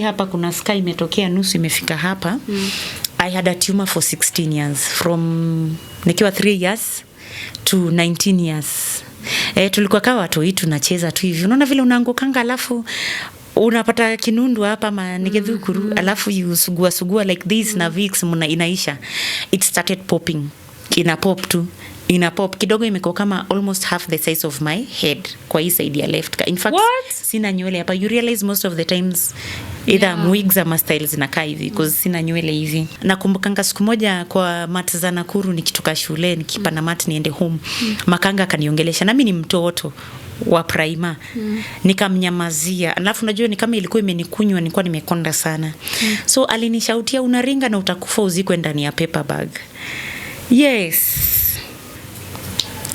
Hapa kuna sky imetokea nusu imefika hapa. I had a tumor for 16 years from nikiwa 3 years to 19 years. Tulikuwa kama watu hii tunacheza tu hivi. Unaona vile unaangukanga alafu unapata kinundu hapa ama nigedhukuru alafu you sugua like this na vix inaisha. It started popping. Ina pop kidogo imekuwa kama almost half the size of my head kwa hii side ya left. In fact, sina nywele hapa. You realize most of the times either wigs ama styles zinakaa hivi because sina nywele hivi. Nakumbukanga siku moja kwa mat za Nakuru nikitoka shule nikipanda mat niende home. Makanga kaniongelesha na mimi ni mtoto wa prima. Nikamnyamazia. Alafu unajua ni kama ilikuwa imenikunywa nilikuwa nimekonda sana. So alinishautia unaringa na utakufa uzikwe ndani ya paper bag. Yes.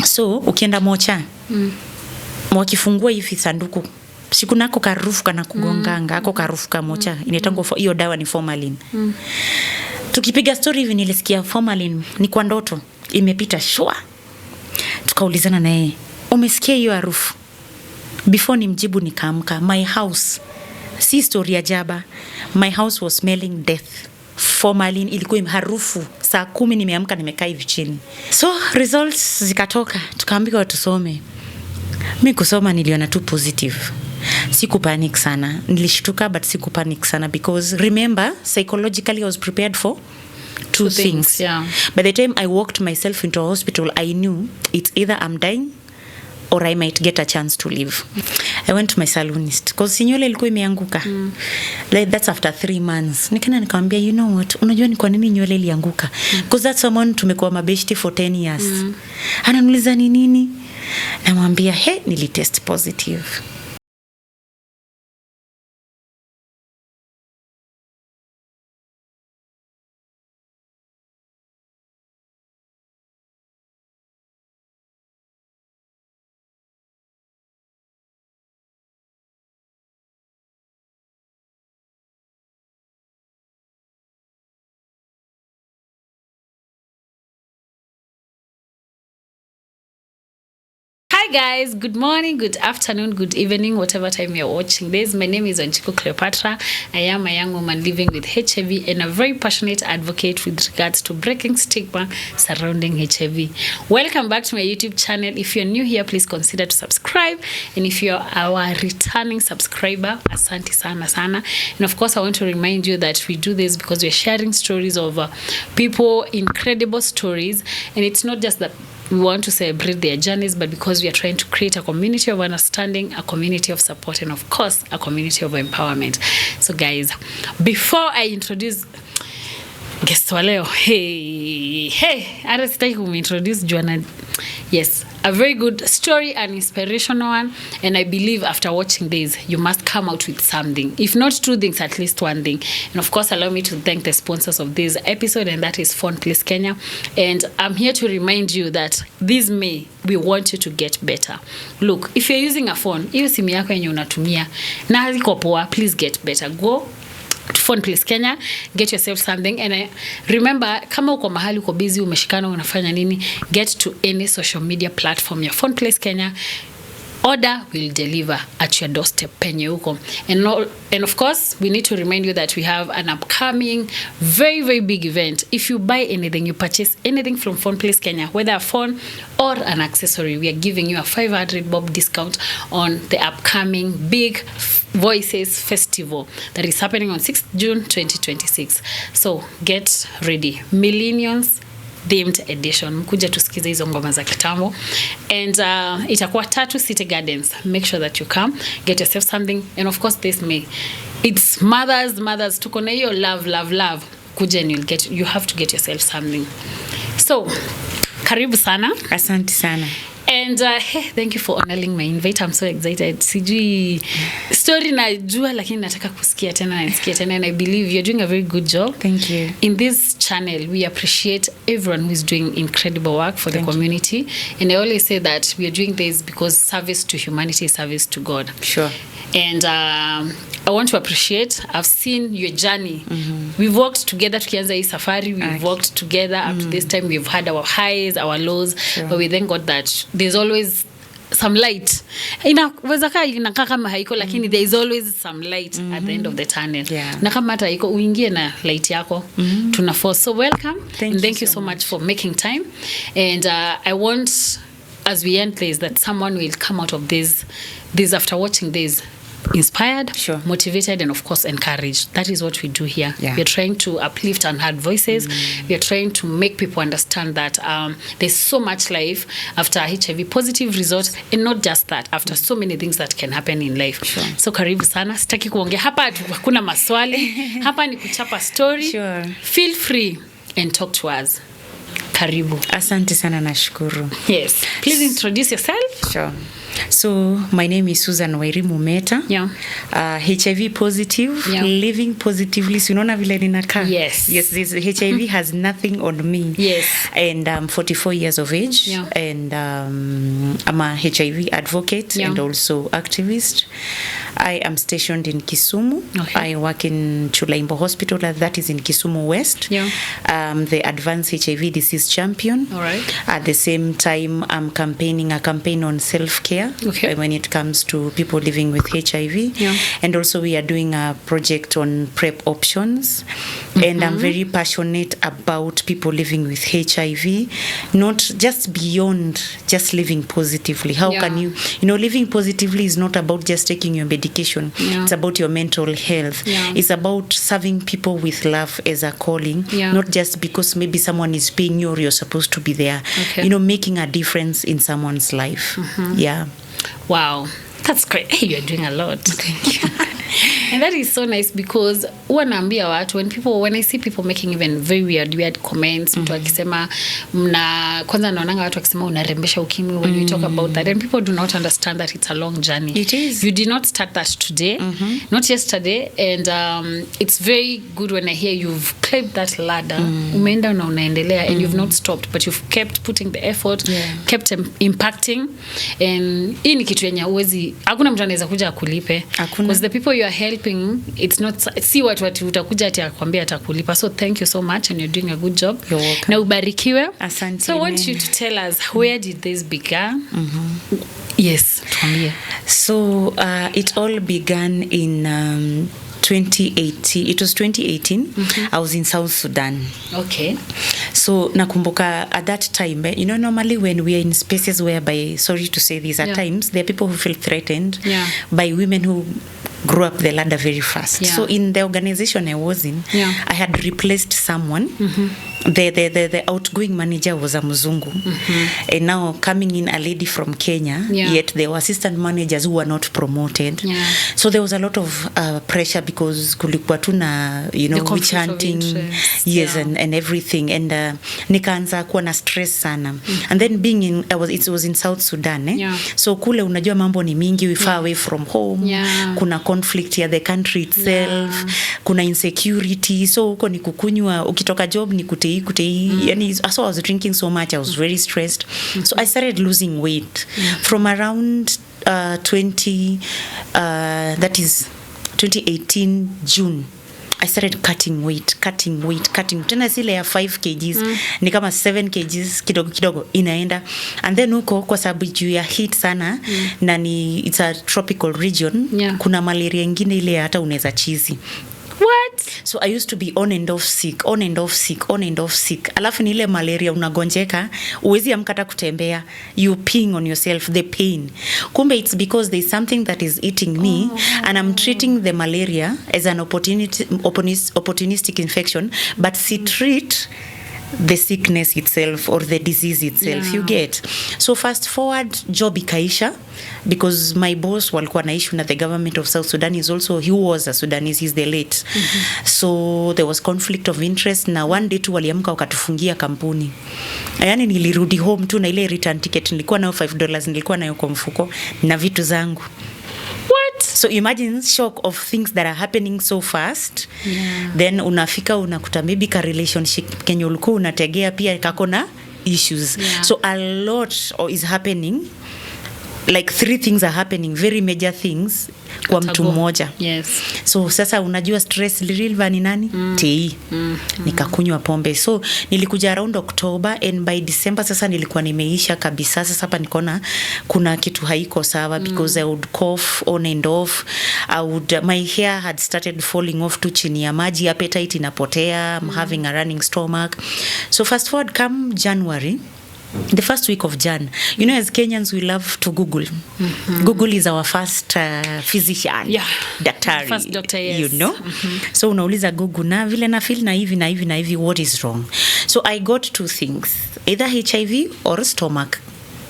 So ukienda mocha wakifungua hivi sanduku siku nako karufu kana kugonganga ako karufu ka mocha inaitangwa hiyo dawa ni formalin. Tukipiga story hivi nilisikia formalin ni kwa ndoto imepita shwa. Tukaulizana na yeye umesikia hiyo harufu? Before nimjibu nikaamka my house si story ya jaba, my house was smelling death. Formalin ilikuwa harufu saa 10 nimeamka nimekaa hivi chini. So results zikatoka tukaambiwa tusome. Mimi kusoma niliona tu positive. Sikupanic sana. Nilishtuka but sikupanic sana because remember psychologically I was prepared for two things. Yeah. By the time I walked myself into a hospital I knew it's either I'm dying or I might get a chance to live. I went to my salonist because nywele ilikuwa imeanguka. Like that's after 3 months. Nikamwambia you know what? Unajua ni kwa nini nywele ilianguka? Because that's someone tumekuwa mabeshti for 10 years. Ananiuliza ni nini? Namwambia nilitest positive. Hi guys, good morning, good afternoon, good evening, whatever time you're watching this. My name is Wanjiku Cleopatra. I am a young woman living with HIV and a very passionate advocate with regards to breaking stigma surrounding HIV. Welcome back to my YouTube channel. If you're new here, please consider to subscribe. And if you're our returning subscriber, asante sana sana. And of course, I want to remind you that we do this because we're sharing stories of people, incredible stories. And it's not just that we want to celebrate their journeys, but because we are trying to create a community of understanding, a community of support, and of course, a community of empowerment. So guys, before I introduce guest wa leo, hata sitaki kumintroduce Joanna. Yes, a very good story, an inspirational one, and I believe after watching this, you must come out with something. If not 2 things, at least 1 thing. And of course, allow me to thank the sponsors of this episode, and that is Phone Place Kenya. And I'm here to remind you that this May, we want you to get better. Look, if you're using a phone, hiyo simu yako yenye unatumia na haiko poa, please get better. Go to Phone Place Kenya, get yourself something. And I remember, kama uko mahali uko busy umeshikana unafanya nini, get to any social media platform ya Phone Place Kenya. Order will deliver at your doorstep penye uko. And of course, we need to remind you that we have an upcoming very, very big event. If you buy anything, you purchase anything from Phone Place Kenya, whether a phone or an accessory, we are giving you a 500 bob discount on the upcoming big Voices Festival that is happening on 6th June 2026. So get ready. Millennials themed edition. Mkuja tusikize hizo ngoma za kitambo. And itakuwa 3 City Gardens. Make sure that you come, get yourself something. And of course this May, it's mothers tuko na hiyo love. Kuja and you have to get yourself something. So karibu sana. Asante sana. And thank you for honoring my invite. I'm so excited. Sijui story najua lakini nataka kusikia tena and I believe you're doing a very good job. Thank you. In this channel, we appreciate everyone who is doing incredible work for the community. And I always say that we are doing this because service to humanity, service to God. Sure. And I want to appreciate, I've seen your journey. We've worked together tukianza hii safari. We've worked together up to this time. We've had our highs, our lows. Sure. But we then got that there's always some light. Inaweza kaa inakaa kama haiko, lakini there is always some light at the end of the tunnel. Na kama hata haiko, uingie na light yako. Tuna force. So welcome. Thank you so much for making time. And I want, as we end this, that someone will come out of this after watching this inspired, motivated, and of course encouraged. That is what we do here. We are trying to uplift unheard voices. We are trying to make people understand that there's so much life after HIV positive result, and not just that, after so many things that can happen in life. So karibu sana, sitaki kuongea hapa, hakuna maswali hapa, ni kuchapa story. Feel free and talk to us. Karibu. Asante sana, nashukuru. Yes, please introduce yourself. Sure. So my name is Susan Wairimu Meta. HIV positive, living positively. So unaona vile ninakaa. Yes, this HIV has nothing on me. And I'm 44 years of age. And I'm a HIV advocate and also activist. I am stationed in Kisumu. I work in Chulaimbo Hospital, that is in Kisumu West. The advanced HIV disease champion. At the same time, I'm campaigning a campaign on self-care when it comes to people living with HIV. And also we are doing a project on PrEP options. And I'm very passionate about people living with HIV, not just beyond just living positively. How can you living positively is not about just taking your medication. It's about your mental health. It's about serving people with love as a calling, not just because maybe someone is paying you or you're supposed to be there. Making a difference in someone's life. Wow, that's great. Hey, you're doing a lot. Thank you. And that is so nice, because wanaambia watu, when I see people making even very weird comments, mtu akisema kwanza naonanga watu akisema unarembesha ukimwi, when we talk about that, and people do not understand that it's a long journey. It is. You did not start that today, not yesterday, and it's very good when I hear you've climbed that ladder, umeenda na unaendelea, and you've not stopped, but you've kept putting the effort, kept impacting, and hii ni kitu yenye uwezi, hakuna mtu anaweza kuja akulipe, because the people you are helping, it's not see what utakuja ati akwambia atakulipa. So thank you so much, and you're doing a good job. You're welcome. Na ubarikiwe. Asante. So I want you to tell us, where did this begin? Yes, tuambie. So it all began in 2018. It was 2018. I was in South Sudan. So nakumbuka at that time, normally when we are in spaces whereby, sorry to say this, at times there are people who feel threatened by women who grew up the ladder very fast. So in the organization I was in, I had replaced someone. The outgoing manager was a Mzungu. And now coming in a lady from Kenya, yet there were assistant managers who were not promoted. So there was a lot of pressure, because kulikuwa tu na, witch hunting, and everything. And nikaanza kuwa na stress sana. And then being in, it was in South Sudan. So kule unajua mambo ni mingi, we far away from home. Kuna conflict ya the country itself. Kuna insecurity. So uko ni kukunywa, ukitoka job ni kutei. So I was drinking so much, I was very stressed. So I started losing weight from around 2018 June. I started cutting weight. Tena sile ya 5 kgs, ni kama 7 kgs kidogo inaenda. And then huko kwa sababu juu ya heat sana, na it's a tropical region, kuna malaria ingine ile hata unaweza chizi. What? So I used to be on and off sick. Alafu ni ile malaria unagonjeka, uwezi amkata kutembea, you peeing on yourself, the pain. Kumbe it's because there's something that is eating me, and I'm treating the malaria as an opportunistic infection, but see treat the sickness itself or the disease itself. You get. So fast forward, job ikaisha, because my boss walikuwa na issue na the government of South Sudan. He was a Sudanese, he's the late. So there was conflict of interest, na one day tu waliamka wakatufungia kampuni. Yani nilirudi home tu na ile return ticket nilikuwa nayo $5 nilikuwa nayo kwa mfuko na vitu zangu. So imagine shock of things that are happening so fast. Then unafika unakuta maybe ka relationship kenye ulikuwa unategea pia kako na issues. So a lot is happening like 3 things are happening, very major things kwa mtu mmoja. Yes. So sasa unajua stress reliever ni nani? TI. Nikakunywa pombe. So nilikuja around October and by December sasa nilikuwa nimeisha kabisa. Sasa hapa nikaona kuna kitu haiko sawa because I would cough on and off. My hair had started falling off to chini ya maji, appetite inapotea, I'm having a running stomach. So fast forward come January, the first week of Jan, you know, as Kenyans we love to Google. Google is our first physician. Yeah. Daktari. First doctor, yes. You know. So unauliza Google, na vile na feel na hivi, what is wrong? So I got 2 things, either HIV or stomach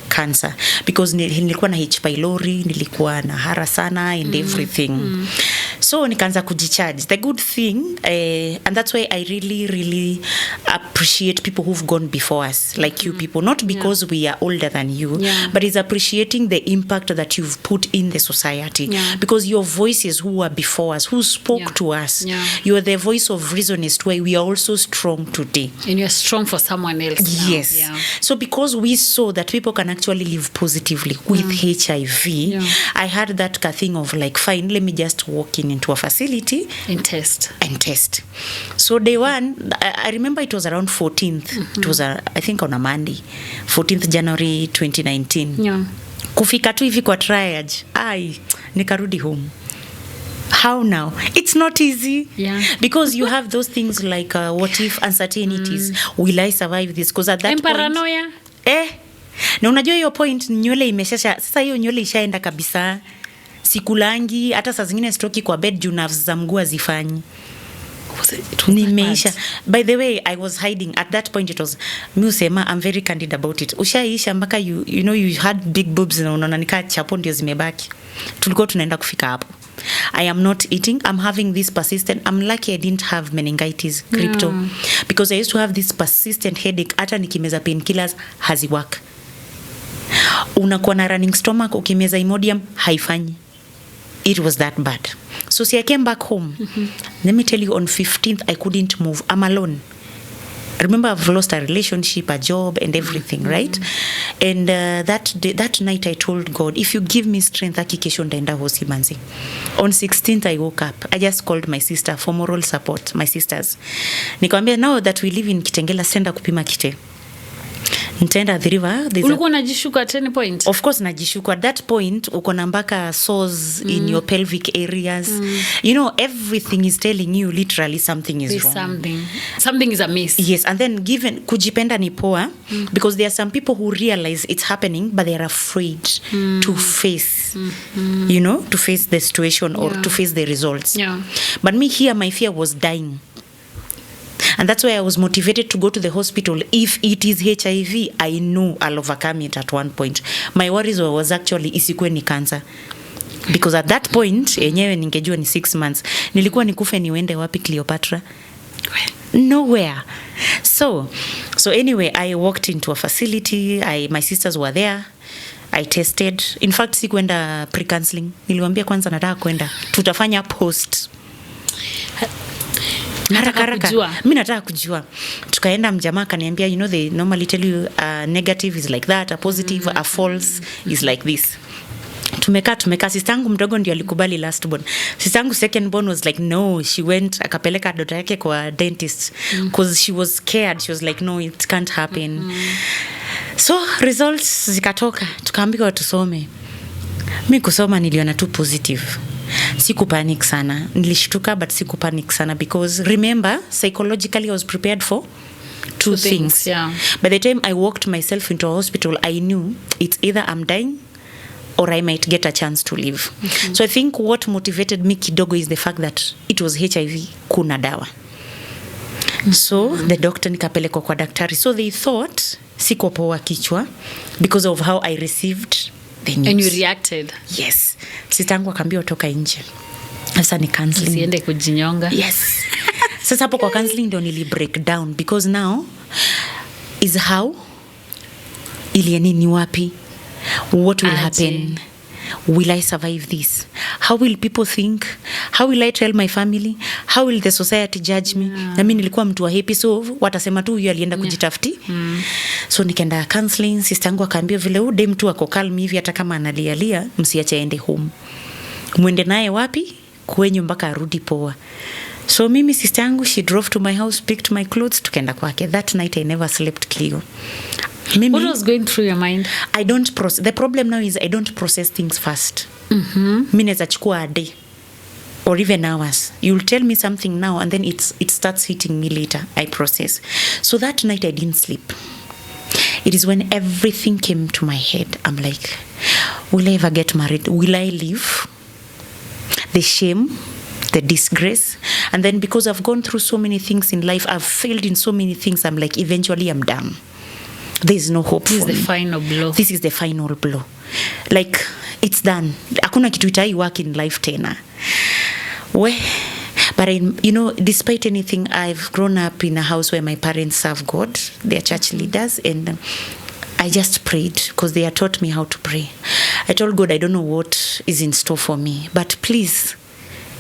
cancer, because nilikuwa na H pylori, nilikuwa na hara sana and everything. So nikaanza kujicharge. The good thing, and that's why I really appreciate people who've gone before us, like you people, not because we are older than you, but it's appreciating the impact that you've put in the society, because your voices who were before us, who spoke to us, you are the voice of reason as to why we are also strong today. And you're strong for someone else now. Yes. So because we saw that people can actually live positively with HIV, I had that thing of like, fine, let me just walk into a facility and test. So day one, I remember it was around 14th. It was I think on a Monday, 14th January 2019. Kufika tu hivi kwa triage, nikarudi home. How now? It's not easy. Because you have those things like what if, uncertainties. Will I survive this? Because at that paranoia. Na unajua hiyo point, nywele imeshasha. Sasa hiyo nywele ishaenda kabisa. Sikulangi, hata saa zingine stroki kwa bed juu nerves za mguu hazifanyi. Nimeisha. By the way, I was hiding at that point. It was musema, I'm very candid about it. Ushaisha mpaka you know you had big boobs na unaona nikaa chapo ndio zimebaki. Tulikuwa tunaenda kufika hapo. I am not eating. I'm having this persistent. I'm lucky I didn't have meningitis, crypto, because I used to have this persistent headache. Hata nikimeza painkillers haziwork. Unakuwa na running stomach, ukimeza Imodium haifanyi. It was that bad. So I came back home. Let me tell you, on 15th I couldn't move. I'm alone. Remember, I've lost a relationship, a job, and everything, right? And that night I told God, if you give me strength, hakikisho ndaenda hosi manzi. On 16th I woke up. I just called my sister for moral support, my sisters. Nikamwambia, now that we live in Kitengela, senda kupima kite. Nitaenda the river. Ulikuwa unajishuka at any point? Of course najishuka. At that point uko na mpaka sores in your pelvic areas. You know, everything is telling you literally something is wrong. Something is amiss. Yes, and then given kujipenda ni poa, because there are some people who realize it's happening but they are afraid to face, you know, to face the situation or to face the results. But me here, my fear was dying. And that's why I was motivated to go to the hospital. If it is HIV, I know I'll overcome it at one point. My worries was actually isikuwe ni cancer. Because at that point, yenyewe ningejua ni 6 months. Nilikuwa nikufe niwende wapi Cleopatra? Nowhere. So anyway, I walked into a facility. My sisters were there. I tested. In fact, sikuenda pre-counseling. Niliwaambia kwanza nataka kwenda. Tutafanya post. Haraka. Mimi nataka kujua. Tukaenda, mjamaa akaniambia, you know, they normally tell you a negative is like that, a positive, a false is like this. Tumekaa. Sistangu mdogo ndio alikubali last born. Sistangu second born was like, no, she went akapeleka daughter yake kwa dentist because she was scared. She was like, no, it can't happen. So results zikatoka, tukaambiwa tusome. Mimi kusoma niliona tu positive. Siku panic sana. Nilishtuka but siku panic sana, because remember, psychologically I was prepared for two things. By the time I walked myself into a hospital, I knew it's either I'm dying or I might get a chance to live. So I think what motivated me kidogo is the fact that it was HIV, kuna dawa. So the doctor nikapelekwa kwa daktari. So they thought siko poa kichwa because of how I received the news. And you reacted? Yes. Sitangu akaambia toka nje. Sasa ni counseling. Usiende kujinyonga. Yes. Sasa hapo kwa counseling ndio nili break down, because now is how ilieni ni wapi, what will happen, will I survive this? How will people think? How will I tell my family? How will the society judge me? Na mimi nilikuwa mtu wa happy, so watasema tu huyu alienda kujitafuti. So nikaenda counseling. Sister yangu akaambia vile huyu dem tu ako calm hivi, hata kama analialia msiache aende home, mwende naye wapi kwenyu mpaka arudi poa. So mimi sister yangu, she drove to my house, picked my clothes, tukaenda kwake. That night I never slept clear. Mimi, what was going through your mind? I don't process. The problem now is I don't process things fast. Mimi naweza chukua a day or even hours. You'll tell me something now and then it starts hitting me later. I process. So that night I didn't sleep. It is when everything came to my head. I'm like, will I ever get married? Will I live? The shame, the disgrace. And then because I've gone through so many things in life, I've failed in so many things, I'm like, eventually I'm done. There's no hope for me. This is the final blow. This is the final blow. Like, it's done. Hakuna kitu itai work in life tena. But you know, despite anything, I've grown up in a house where my parents serve God. They're church leaders, and I just prayed because they had taught me how to pray. I told God, I don't know what is in store for me, but please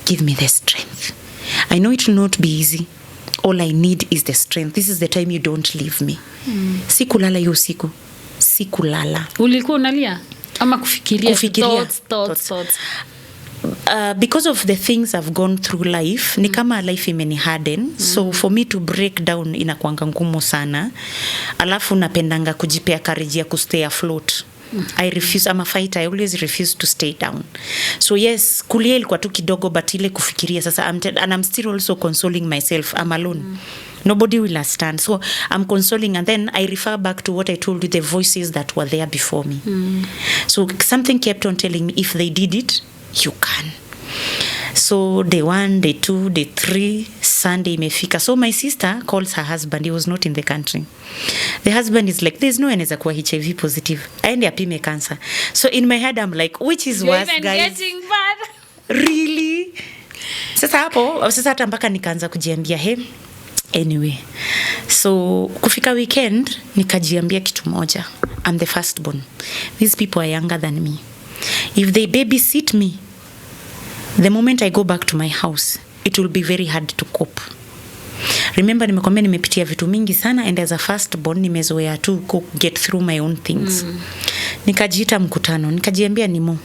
give me the strength. I know it will not be easy. All I need is the strength. This is the time you don't leave me. Sikulala hiyo siku. Sikulala. Ulikuwa unalia ama kufikiria? Thoughts. Because of the things I've gone through life, ni kama life imeni harden. So for me to break down inakuanga ngumu sana. Alafu napendanga kujipea courage ya kustay afloat. I refuse, I'm a fighter, I always refuse to stay down. So yes, kulia ilikuwa tu kidogo, but ile kufikiria sasa, and I'm still also consoling myself. I'm alone. Nobody will understand. So I'm consoling, and then I refer back to what I told you, the voices that were there before me. So something kept on telling me, if they did it, you can. So day 1, day 2, day 3, Sunday imefika. So my sister calls her husband. He was not in the country. The husband is like, there's no one anaweza kuwa HIV positive. Aende apime cancer. So in my head I'm like, which is worse, guys? Getting bad. Really? Sasa hapo, sasa hata mpaka nikaanza kujiambia, hey, anyway. So kufika weekend nikajiambia kitu moja. I'm the firstborn. These people are younger than me. If they babysit me, the moment I go back to my house, it will be very hard to cope. Remember, nimekwambia nimepitia vitu mingi sana, and as a firstborn nimezoea to get through my own things. Nikajiita mkutano, nikajiambia nimo,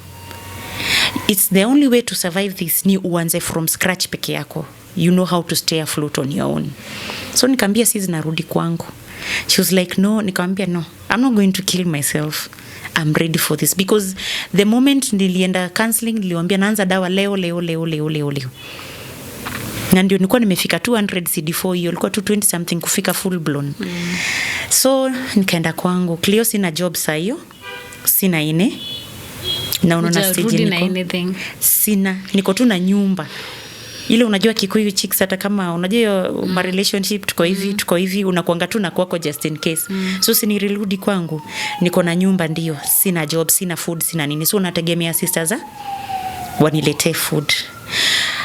it's the only way to survive this, ni uanze from scratch peke yako. You know how to stay afloat on your own. So nikamwambia sisi narudi kwangu. She was like, no. Nikamwambia no, I'm not going to kill myself. I'm ready for this, because the moment nilienda counseling niliwaambia naanza dawa leo. Na ndio nilikuwa nimefika 200 CD4, hiyo ilikuwa 220 something kufika full blown. So nikaenda kwangu. Cleo sina job saa hiyo. Sina ine. Na unaona stage niko. Sina. Niko tu na nyumba. Ile unajua Kikuyu chicks, hata kama unajua my relationship tuko hivi unakuanga tu na kwako just in case. So sinirudi kwangu, niko na nyumba ndio, sina job, sina food, sina nini. So nategemea sisters waniletee food.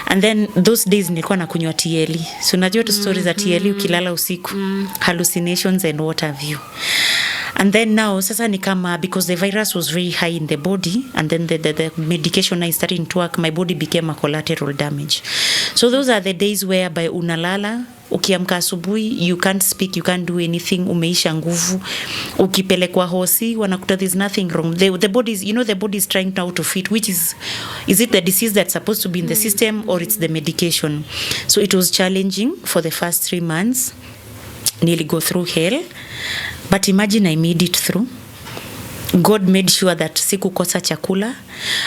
And then those days nilikuwa nakunywa TL. So unajua tu stories za TL ukilala usiku, hallucinations and what have you. And then now sasa ni kama, because the virus was very high in the body, and then the medication I started to work, my body became a collateral damage. So those are the days whereby unalala, ukiamka asubuhi, you can't speak, you can't do anything, umeisha nguvu. Ukipelekwa hosi, wanakuta there's nothing wrong. The body is, you know, the body is trying now to fit, which is it the disease that's supposed to be in the system, or it's the medication? So it was challenging for the first 3 months. Nearly go through hell. But imagine I made it through. God made sure that sikukosa chakula.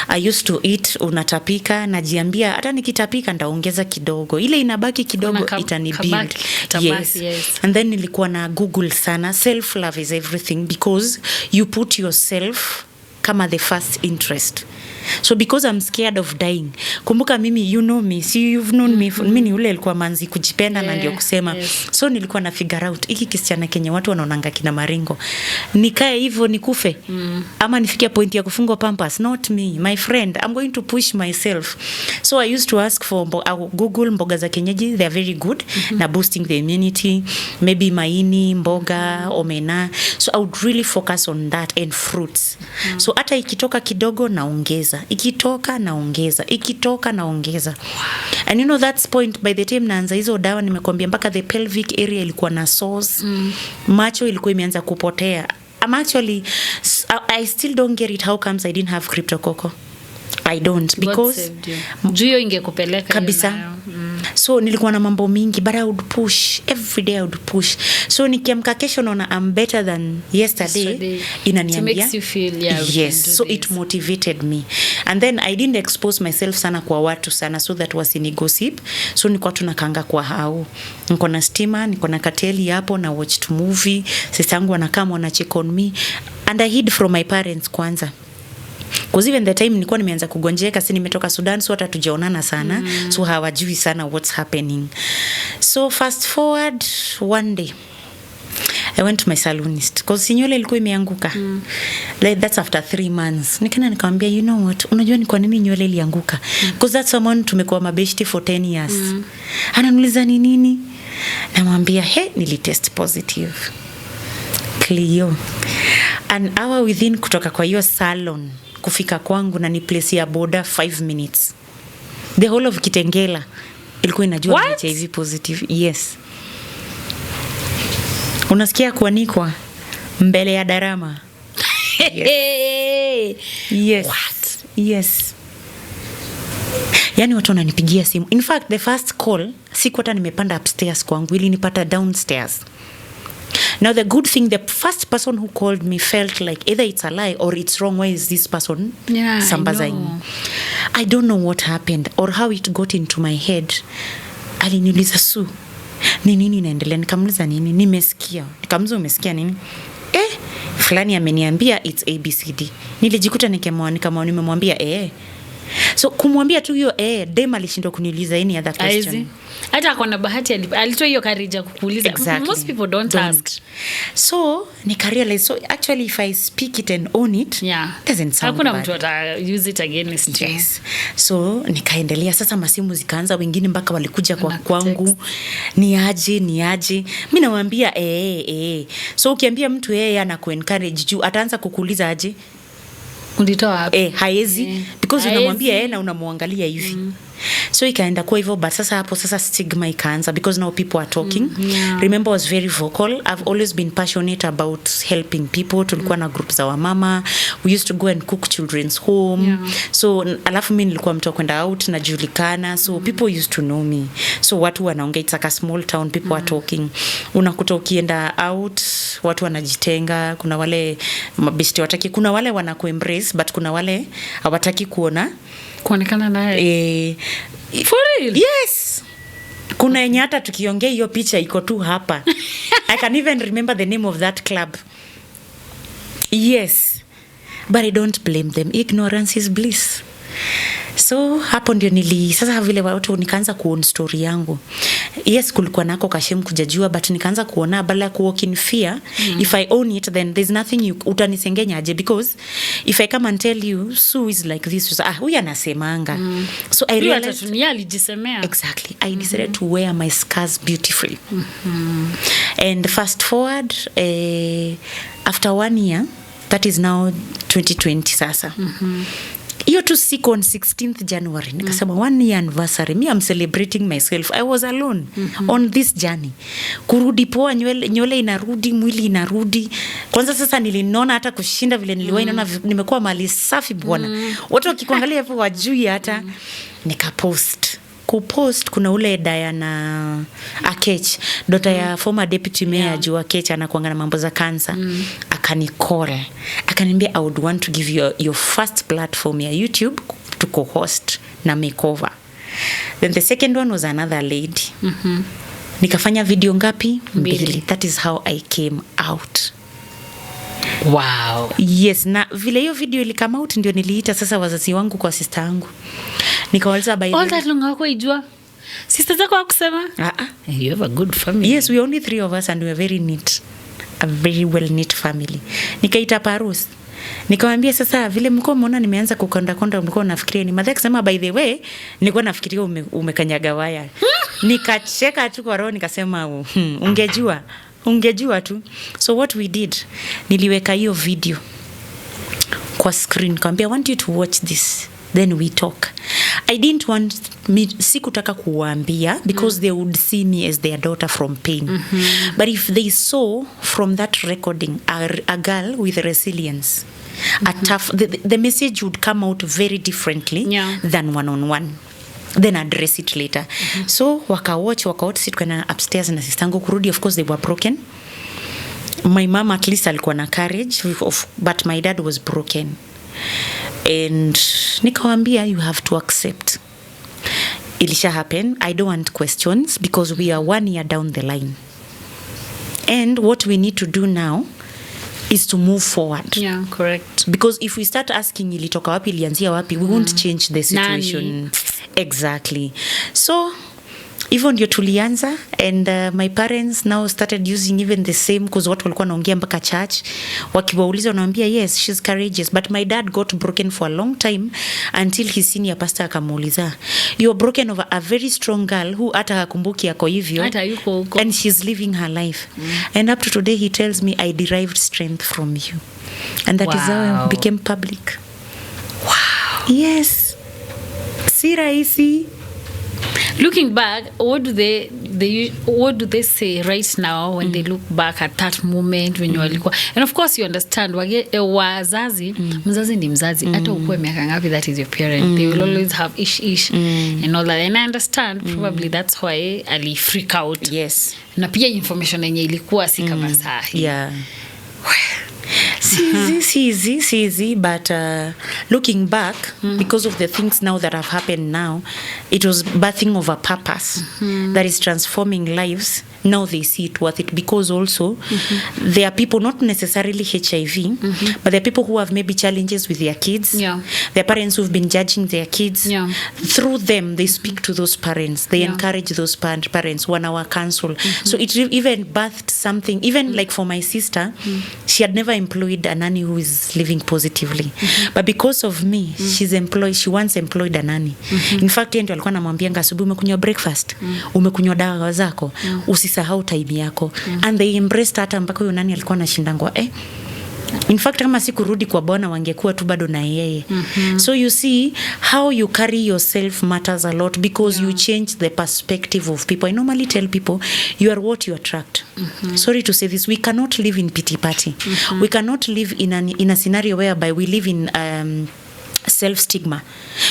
I used to eat, unatapika, najiambia hata nikitapika ndaongeza kidogo. Ile inabaki kidogo itanibuild. Yes. And then nilikuwa na Google sana. Self love is everything, because you put yourself kama the first interest. So because I'm scared of dying. Kumbuka mimi, you know me, see you've known me. Mimi ule alikuwa manzi kujipenda na ndio kusema. So nilikuwa na figure out hiki kisichana Kenya watu wanaonanga kina maringo. Nikae hivyo nikufe. Ama nifikia point ya kufungwa pampers. Not me, my friend. I'm going to push myself. So I used to ask for Google mboga za kienyeji. They are very good na boosting the immunity. Maybe maini, mboga, omena. So I would really focus on that, and fruits. So hata ikitoka kidogo naongeza, ikitoka naongeza. And you know that's point, by the time naanza hizo dawa nimekwambia mpaka the pelvic area ilikuwa na sores, macho ilikuwa imeanza kupotea. I still don't get it how comes I didn't have cryptococcal. I don't, because juyo ingekupeleka kabisa. So nilikuwa na mambo mingi, but I would push every day. So nikiamka kesho naona I'm better than yesterday, inaniambia, it makes you feel, yes, so it motivated me. And then I didn't expose myself sana kwa watu sana, so that wasini gossip. So nilikuwa tunakanga kwa hao, niko na stima, niko na kateli hapo na watch movie, sistangu anakaa wana check on me, and I hid from my parents kwanza. Because even the time nilikuwa nimeanza kugonjeka, si nimetoka Sudan, so hata tujaonana sana, so hawajui sana what's happening. So fast forward one day I went to my salonist because nywele ilikuwa imeanguka. Like that's after 3 months. Nikamwambia, you know what, unajua ni kwa nini nywele ilianguka? Because that's someone tumekuwa mabeshti for 10 years. Ananiuliza ni nini? Namwambia, nilitest positive. Cleo. An hour within kutoka kwa hiyo salon kufika kwangu, na ni place ya boda 5 minutes. The whole of Kitengela ilikuwa inajua HIV positive. Yes. Unasikia kuanikwa mbele ya Darama. Yes. Yes. What? Yes. Yani watu wananipigia simu. In fact, the first call sikuwa hata nimepanda upstairs kwangu, ili nipata downstairs. Now the good thing, the first person who called me felt like either it's a lie or it's wrong. Why is this person sambazing? I don't know what happened or how it got into my head. Aliniuliza, Su, ni nini inaendelea? Nikamuliza nini? Nimesikia. Nikamuliza umesikia nini? Fulani ameniambia it's ABCD. Nilijikuta nimemwambia So kumwambia tu hiyo dem alishindwa kuniuliza any other question. Hata kwa na bahati alitoa hiyo courage kukuuliza. Exactly. Most people don't ask. So nikarealize, so actually if I speak it and own it, doesn't sound hakuna bad. Mtu ata use it against you. Yes. So nikaendelea sasa, masimu zikaanza, wengine mpaka walikuja kwangu, ni aje. Mimi nawaambia So ukiambia mtu anaku encourage juu ataanza kukuuliza aje. Ulitoa wapi? Haezi, because unamwambia na unamwangalia hivi. So ikaenda kwa hivyo, but sasa stigma ikaanza because now people are talking. Remember, I was very vocal. I've always been passionate about helping people. Tulikuwa na groups za wamama. We used to go and cook children's home. So alafu mimi nilikuwa mtu kwenda out na julikana. So people used to know me. So watu wanaongea, it's like a small town, people are talking. Unakuta ukienda out, watu wanajitenga. Kuna wale mabesti wataki, kuna wale wanakuembrace, but kuna wale hawataki kuonekana naye. For real? Yes. Kuna yenye hata tukiongea hiyo picha iko tu hapa. I can even remember the name of that club. Yes. But I don't blame them. Ignorance is bliss. So hapo ndio sasa vile watu nikaanza kuona story yangu. Yes, kulikuwa nako kashemu kujajua, but nikaanza kuona badala ku walk in fear. If I own it, then there's nothing utanisengenya aje, because if I come and tell you Sue is like this, huyu anasemanga. So I realized alijisemea. Exactly. I decided to wear my scars beautifully. And fast forward after 1 year, that is now 2020 sasa. Hiyo tu siku on 16th January nikasema 1 year anniversary, me I'm celebrating myself. I was alone on this journey. Kurudi poa, nywele inarudi, mwili inarudi. Kwanza sasa nilinona hata kushinda vile niliwahi naona, nimekuwa mali safi bwana. Watu wakikuangalia hapo wajui hata. Kupost kuna ule Diana Akech, daughter ya former deputy mayor Joe Akech, anakuanga na mambo za cancer. Akanicall. Akaniambia, I would want to give you your first platform ya YouTube to co-host na makeover. Then the second one was another lady. Nikafanya video ngapi? 2. That is how I came out. Wow. Yes, na vile hiyo video ilikama out ndio niliita sasa wazazi wangu kwa sister yangu. Nikawauliza by all that long hako ijua. Sister zako hakusema? You have a good family. Yes, we only 3 of us and we are very neat. A very well knit family. Nikaita Parus. Nikamwambia sasa vile mko umeona nimeanza kukonda mko nafikiria ni madha, kusema by the way nilikuwa nafikiria umekanyaga waya. Nikacheka tu kwa roho nikasema ungejua tu. So what we did, niliweka hiyo video kwa screen nikamwambia, I want you to watch this, then we talk. I didn't want sikutaka kuwaambia because they would see me as their daughter from pain. But if they saw from that recording a girl with resilience, a tough, the message would come out very differently than one-on-one. Then address it later. So wakawote sit kwenda upstairs na sistangu kurudi, of course they were broken. My mom at least alikuwa na courage, but my dad was broken. And nikawambia, you have to accept. Ilisha happen. I don't want questions because we are 1 year down the line. And what we need to do now is to move forward. Yeah, correct. Because if we start asking ilitoka wapi, ilianzia wapi, we won't change the situation. Nani? Exactly. So even ndio tulianza, and my parents now started using even the same, because watu walikuwa naongea mpaka church, wakiwauliza wanaambia yes, she's courageous. But my dad got broken for a long time until his senior pastor akamuuliza, you are broken over a very strong girl who hata hakumbuki yako hivyo, and she's living her life. And up to today he tells me, I derived strength from you. And that is how I became public. Wow. Yes. Si rahisi. Looking back, what do they say right now when they look back at that moment when you walikuwa? And of course you understand wazazi, mzazi ni mzazi, hata ukue miaka ngapi, that is your parent. They will always have ish and all that. And I understand probably that's why ali freak out. Yes. Na pia information yenye ilikuwa si kama sahi. Yeah. easy, but looking back, because of the things now that have happened now, it was birthing of a purpose that is transforming lives. Now they see it worth it, because also there are people, not necessarily HIV, but there are people who have maybe challenges with their kids. Yeah. Their parents who've been judging their kids. Yeah. Through them, they speak to those parents. They encourage those parents, 1 hour counsel. So it even birthed something, even like for my sister, she had never employed a nanny who is living positively. But because of me, she once employed a nanny. In fact, yeye ndio alikuwa anamwambianga, asubuhi umekunywa breakfast, umekunywa dawa zako, usisahau time yako. And they embraced hata mpaka huyo nani alikuwa anashindangwa in fact kama si kurudi kwa bwana wangekuwa tu bado na yeye. So you see how you carry yourself matters a lot, because you change the perspective of people. I normally tell people, you are what you attract. Sorry to say this, we cannot live in pity party. We cannot live in a scenario whereby we live in self-stigma.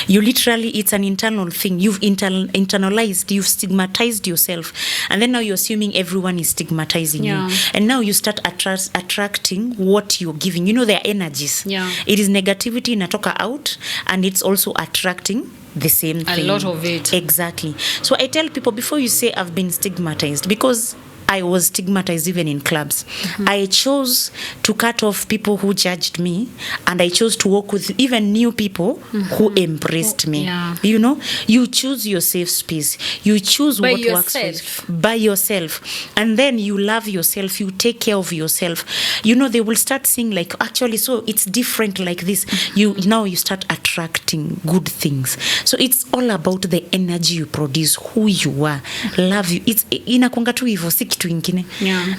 You literally, it's an internal thing. You've internalized, you've stigmatized yourself, and then now you're assuming everyone is stigmatizing you. And now you start attracting what you're giving. You know, their energies. It is negativity inatoka out, and it's also attracting the same thing. A lot of it. Exactly. So I tell people, before you say I've been stigmatized, because I was stigmatized even in clubs. I chose to cut off people who judged me, and I chose to work with even new people who embraced me. You know, you choose your safe space. You choose what works for you by yourself. And then you love yourself. You take care of yourself. You know, they will start seeing like, actually, so it's different like this. Now you start attracting good things. So it's all about the energy you produce, who you are, love you. It's inakunga tu hivyo, kitu ingine.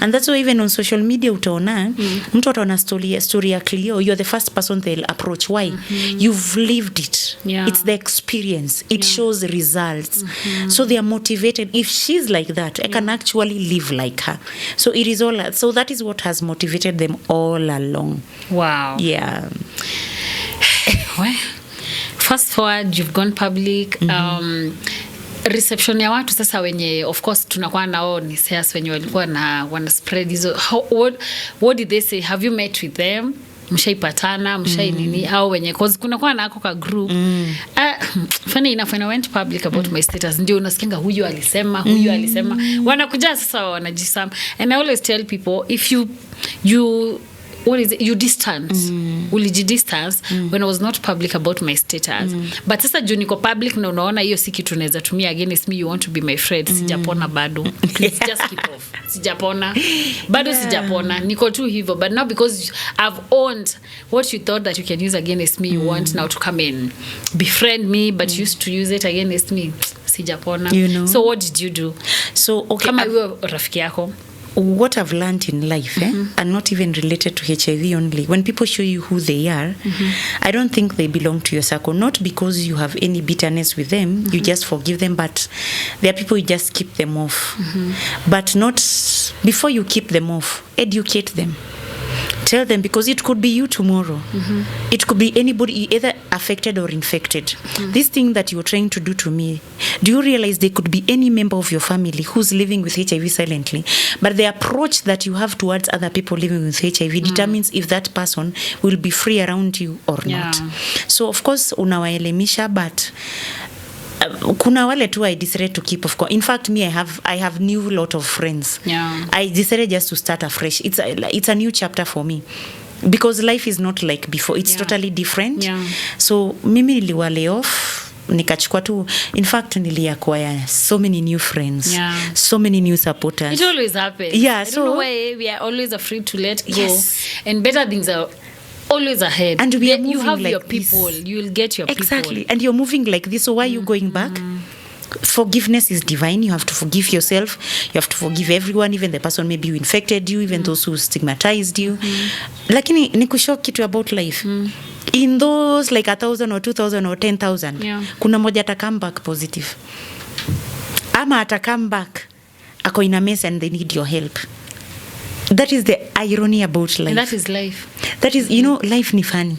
And that's why even on social media utaona mtu ataona story ya Cleo, you're the first person they'll approach. Why? You've lived it. It's the experience. It shows results. So they are motivated. If she's like that, I can actually live like her. So it is all. So that is what has motivated them all along. Wow. Yeah. Well, fast forward, you've gone public. Reception ya watu sasa wenye of course tunakuwa nao ni sales wenye walikuwa na wana spread hizo, what did they say? Have you met with them? Mshaipatana, nini au wenye, cause kuna kwa nako ka group. Funny enough, when I went public about my status, ndio unasikinga huyu alisema wanakuja sasa wanajisam. And I always tell people, if you what is it? You distance. Uliji distance when I was not public about my status. But sasa juu niko public na unaona hiyo si kitu naweza tumia against me, you want to be my friend. Sijapona bado. Please just keep off. Sijapona. Bado sijapona. Niko tu hivyo. But now because I've owned what you thought that you can use against me, you want now to come in, befriend me, but you used to use it against me. Sijapona. You know? So what did you do? So okay. Kama huyo rafiki yako. what I've learned in life are not even related to HIV only. When people show you who they are, I don't think they belong to your circle. Not because you have any bitterness with them, you just forgive them, but there are people you just keep them off. But not before you keep them off, educate them. Tell them, because it could be you tomorrow. It could be anybody, either affected or infected. This thing that you're trying to do to me, do you realize there could be any member of your family who's living with HIV silently, but the approach that you have towards other people living with HIV determines if that person will be free around you or not. So of course unawaelimisha, but kuna wale tu I decided to keep, of course. In fact, me, I have new lot of friends. I decided just to start afresh. It's a new chapter for me, because life is not like before. It's totally different. So mimi niliwa lay off, nikachukua tu. In fact, niliacquire so many new friends, so many new supporters. It always happens. I don't know why we are always afraid to let go, and better things are always ahead. And we are moving, you have like your people this. You will get your people, and you're moving like this. So why are you going back? Forgiveness is divine. You have to forgive yourself. You have to forgive everyone, even the person maybe who infected you, even those who stigmatized you. Lakini nikushow kitu about life. In those like 1,000 or 2,000 or 10,000, kuna moja ata come back positive, ama ata come back ako in a mess and they need your help. That is the irony about life. And that is life. That is, you know, life ni funny.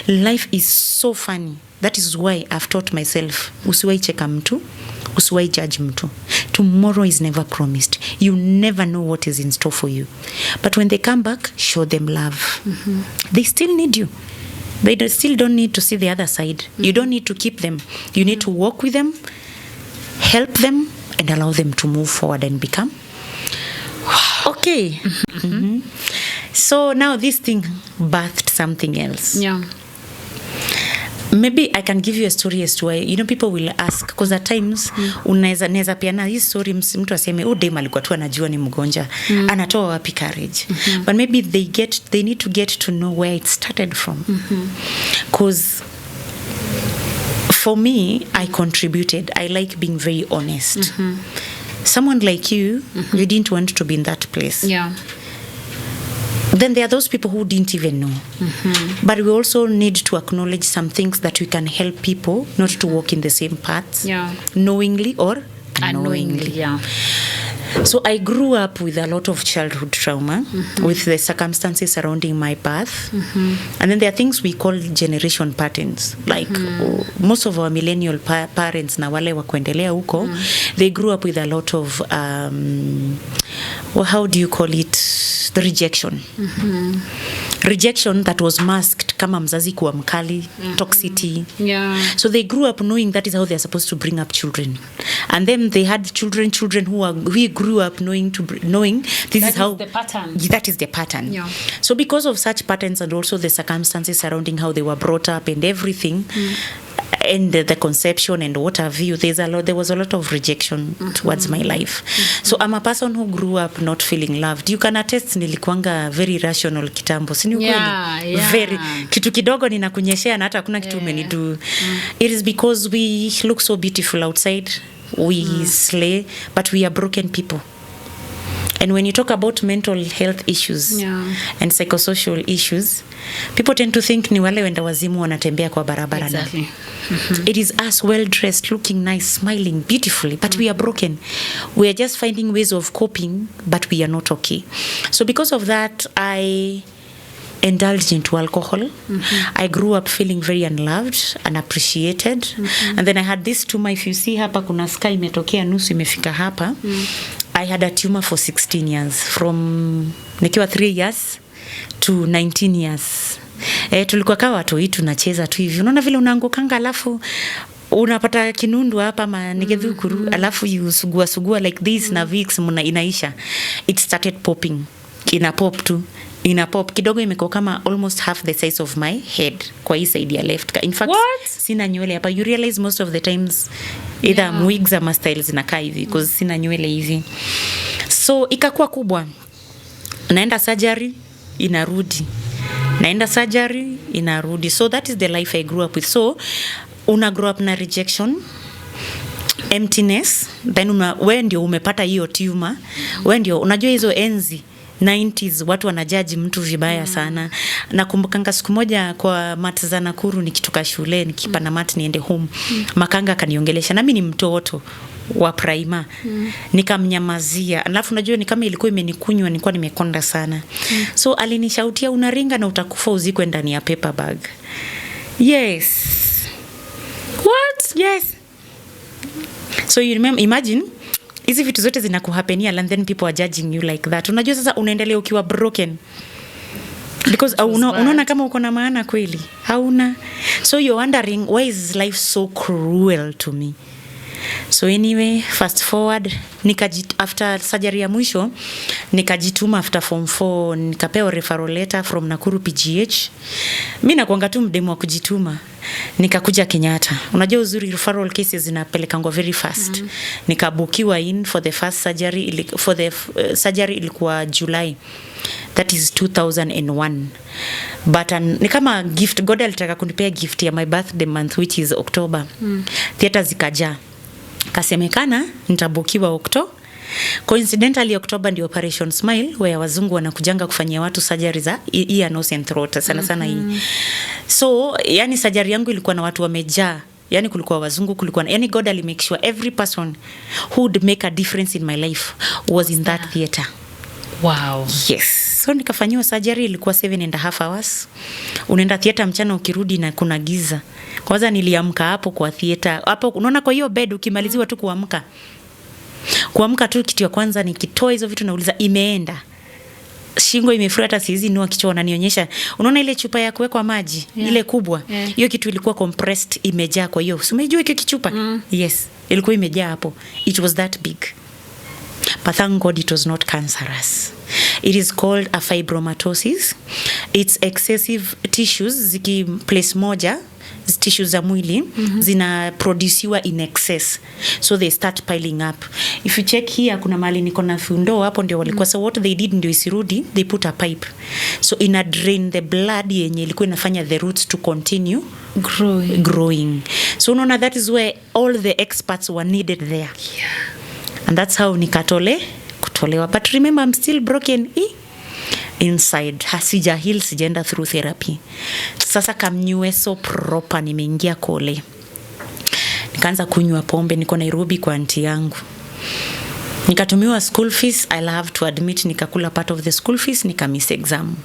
Life is so funny. That is why I've taught myself, usiwai cheka mtu, usiwai judge mtu. Tomorrow is never promised. You never know what is in store for you. But when they come back, show them love. They still need you. They still don't need to see the other side. You don't need to keep them. You need to walk with them, help them, and allow them to move forward and become. Okay. So now this thing birthed something else. Maybe I can give you a story as to why, you know, people will ask, because at times unaweza piana hii story mtu aseme dem alikuwa tu anajua ni mgonja, anatoa wapi courage. But maybe they need to get to know where it started from. Because for me, I contributed. I like being very honest. Someone like you, you didn't want to be in that place. Then there are those people who didn't even know. But we also need to acknowledge some things that we can help people not to walk in the same paths, knowingly or unknowingly. So I grew up with a lot of childhood trauma, with the circumstances surrounding my birth. And then there are things we call generation patterns. Like most of our millennial parents na wale wa kuendelea huko, they grew up with a lot of, well, how do you call it? The rejection. Rejection that was masked kama mzazi kuwa mkali, toxicity. So they grew up knowing that is how they're supposed to bring up children. And then they had children who grew up knowing this is how the pattern. That is the pattern. So because of such patterns and also the circumstances surrounding how they were brought up and everything, and the conception and what have you, there was a lot of rejection towards my life. So I'm a person who grew up not feeling loved. You can attest, nilikuanga very rational kitambo, si ni kweli? Very kitu kidogo ninakunyeshea na hata hakuna kitu umenidu. It is because we look so beautiful outside, we slay, but we are broken people. And when you talk about mental health issues and psychosocial issues, people tend to think ni wale wenda wazimu wanatembea kwa barabara. Exactly. It is us, well dressed, looking nice, smiling beautifully, but we are broken. We are just finding ways of coping, but we are not okay. So because of that, I indulged into alcohol. I grew up feeling very unloved, unappreciated. And then I had this tumor. If you see hapa kuna scar imetokea nusu imefika hapa. I had a tumor for 16 years, from nikiwa 3 years to 19 years. Tulikuwa kawa watu hii tunacheza tu hivi. Unaona vile unaangukanga alafu unapata kinundu hapa manigedhukuru alafu sugua like this na Vicks inaisha. It started popping. Ina pop kidogo imekuwa kama almost half the size of my head kwa hii side ya left. In fact, sina nywele hapa. You realize most of the times either wigs ama styles zinakaa hivi because sina nywele hivi. So ikakuwa kubwa. Naenda surgery inarudi. So that is the life I grew up with. So una grow up na rejection emptiness, then wewe ndio umepata hiyo tumor. Wewe ndio unajua hizo enzi 90s watu wanajaji mtu vibaya sana. Nakumbukanga siku moja kwa mat za Nakuru nikitoka shule nikipanda mat niende home. Makanga kaniongelesha na mimi ni mtoto wa prima. Nikamnyamazia. Alafu unajua ni kama ilikuwa imenikunywa, nilikuwa nimekonda sana. So alinishautia, unaringa na utakufa uzikwe ndani ya paper bag. Yes. What? Yes. So you remember, imagine hizi vitu zote zinakuhapenia and then people are judging you like that. Unajua sasa unaendelea ukiwa broken. Because unaona kama uko na maana kweli. Hauna. So you're wondering, why is life so cruel to me? So anyway, fast forward, after surgery ya mwisho, nikajituma after form 4, nikapewa referral letter from Nakuru PGH. Mimi nakuanga tu mdemo wa kujituma. Nikakuja Kenyatta. Unajua uzuri referral cases zinapelekangwa very fast. Nikabukiwa in for the first surgery, surgery ilikuwa July. That is 2001. But ni kama gift, God alitaka kunipea gift ya my birthday month, which is October. Theater zikaja. Kasemekana nitabukiwa October. Coincidentally October ndio Operation Smile, where wazungu wanakujanga kufanyia watu surgery za ear, nose and throat sana hii. So yani surgery yangu ilikuwa na watu wamejaa. Yani kulikuwa wazungu, kulikuwa yani God ali make sure every person who would make a difference in my life was in that theater. Wow. Yes. So nikafanyiwa surgery, ilikuwa 7.5 hours. Unaenda theater mchana, ukirudi na kuna giza. Kwanza niliamka hapo kwa theater. Hapo unaona kwa hiyo bed ukimaliziwa tu kuamka tu, kitu ya kwanza nikitoa hizo vitu nauliza imeenda. Shingo imefura, hata siwezi inua kichwa, wananionyesha. Unaona ile chupa ya kuwekwa maji, ile kubwa. Hiyo kitu ilikuwa compressed, imejaa kwa hiyo. Umejua hiyo kichupa? Yes, ilikuwa imejaa hapo. It was that big. But thank God it was not cancerous. It is called a fibromatosis. It's excessive tissues ziki place moja, tissues za mwili zina produciwa in excess, so they start piling up. If you check here, kuna mali niko na fundo hapo ndio walikuwa. So what they did ndio isirudi, they put a pipe, so ina drain the blood yenye ilikuwa inafanya the roots to continue growing. So unaona, that is where all the experts were needed there. And that's how kutolewa. But remember, I'm still broken inside. Hasija heal, sijaenda through therapy. Sasa kamnywe so proper, nimeingia kole. Nikaanza kunywa pombe, niko Nairobi kwa auntie yangu. Nikatumiwa school fees, I'll have to admit, nikakula part of the school fees, nikamiss exam.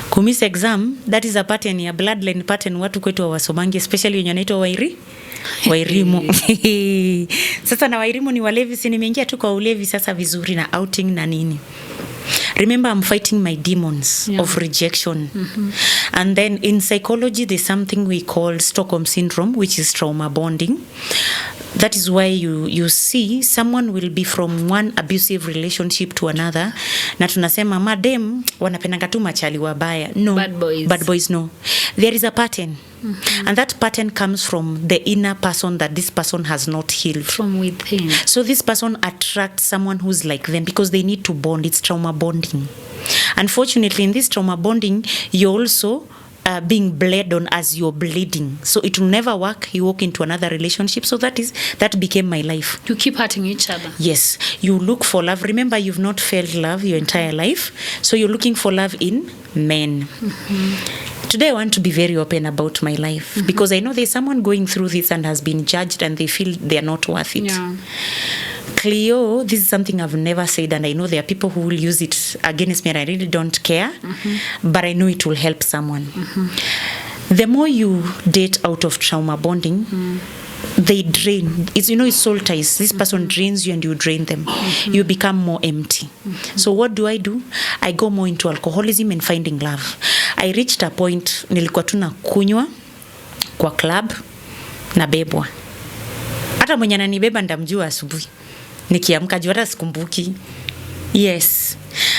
Kumiss exam, that is a pattern ya bloodline pattern watu kwetu wa wasomangi, especially wenye wanaitwa Wairimu. Sasa na Wairimu ni walevi, si nimeingia tu kwa ulevi sasa vizuri na outing na nini. Remember, I'm fighting my demons of rejection. And then in psychology, there's something we call Stockholm syndrome, which is trauma bonding. That is why you see someone will be from one abusive relationship to another. Na tunasema madem wanapendanga tu machali wabaya. No. Bad boys, no. There is a pattern. And that pattern comes from the inner person that this person has not healed. From within. So this person attracts someone who's like them because they need to bond. It's trauma bonding. Unfortunately, in this trauma bonding, you're also being bled on as you're bleeding. So it will never work. You walk into another relationship. So that became my life. You keep hurting each other. Yes. You look for love. Remember, you've not felt love your entire life. So you're looking for love in men. Today I want to be very open about my life because I know there's someone going through this and has been judged and they feel they're not worth it. Yeah. Cleo, this is something I've never said, and I know there are people who will use it against me and I really don't care, but I know it will help someone. The more you date out of trauma bonding, they drain. It's soul ties. This person drains you and you drain them. You become more empty. So what do? I go more into alcoholism and finding love. I reached a point, nilikuwa tu nakunywa kwa club na bebwa. Hata mwenye ananibeba ndamjua asubuhi. Nikiamka jua hata sikumbuki. Yes.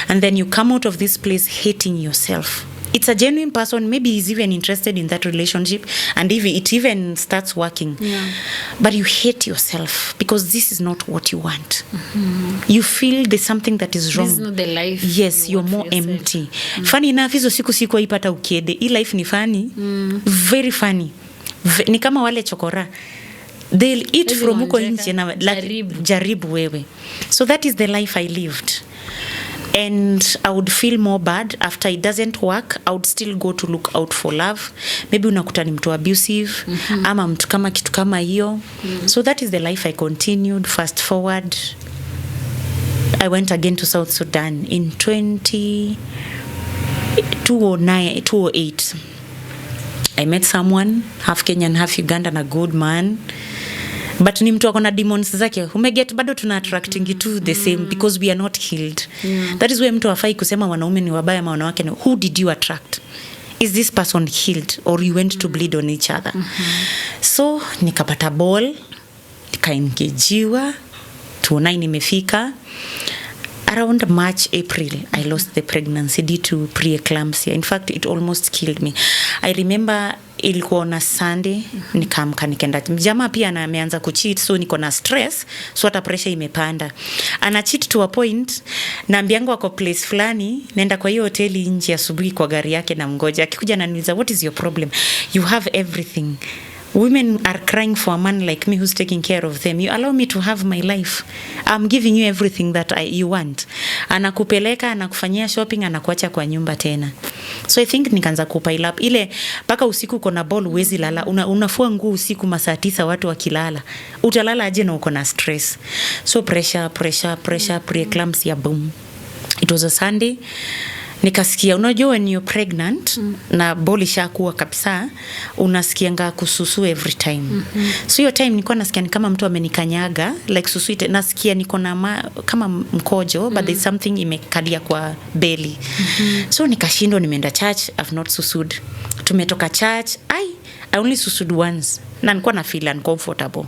And then you come out of this place hating yourself. It's a genuine person, maybe he's even interested in that relationship, and if it even starts working. But you hate yourself because this is not what you want. You feel there's something that is wrong. This is not the life. Yes, you're more empty. Funny enough, hizo siku haipata ukiede. Hii life ni funny. Very funny. Ni kama wale chokora. they'll eat from huko nje na jaribu wewe. So that is the life I lived. And I would feel more bad after it doesn't work. I would still go to look out for love. Maybe unakuta ni mtu abusive ama mtu kama kitu kama hiyo. So that is the life I continued. Fast forward, I went again to South Sudan in 2008. I met someone, half Kenyan, half Ugandan, a good man. But ni mtu akona demons zake. Umeget bado tuna attracting to the same because we are not healed. That is why mtu afai kusema wanaume ni wabaya ama wanawake ni. Who did you attract? Is this person healed or you went to bleed on each other? So nikapata ball, nikaengejiwa, 2009 imefika. Around March, April, I lost the pregnancy due to preeclampsia. In fact, it almost killed me. I remember ilikuwa na Sunday, nikaamka nikaenda. Jamaa pia ameanza kucheat, so niko na stress, so hata pressure imepanda. Ana cheat to a point, naambiangu wako place fulani, naenda kwa hiyo hoteli nje asubuhi kwa gari yake na mgoja. Akikuja ananiuliza, what is your problem? You have everything. Women are crying for a man like me who's taking care of them. You allow me to have my life. I'm giving you everything that you want. Anakupeleka, anakufanyia shopping, anakuacha kwa nyumba tena. So I think nikaanza kupile up. Ile paka usiku uko na ball uwezi lala. Unafua nguo usiku masaa 9 watu wakilala. Utalala aje na uko na stress. So pressure, preeclampsia, boom. It was a Sunday. Nikasikia, unajua when you're pregnant na boli shakuwa kabisa, unasikianga kususu every time. So hiyo time nilikuwa nasikia ni kama mtu amenikanyaga, like susu ite, nasikia niko na kama mkojo, but there's something imekalia kwa belly. So nikashindwa, nimeenda church, I've not susud. Tumetoka church, I only susud once. Na nilikuwa na feel uncomfortable.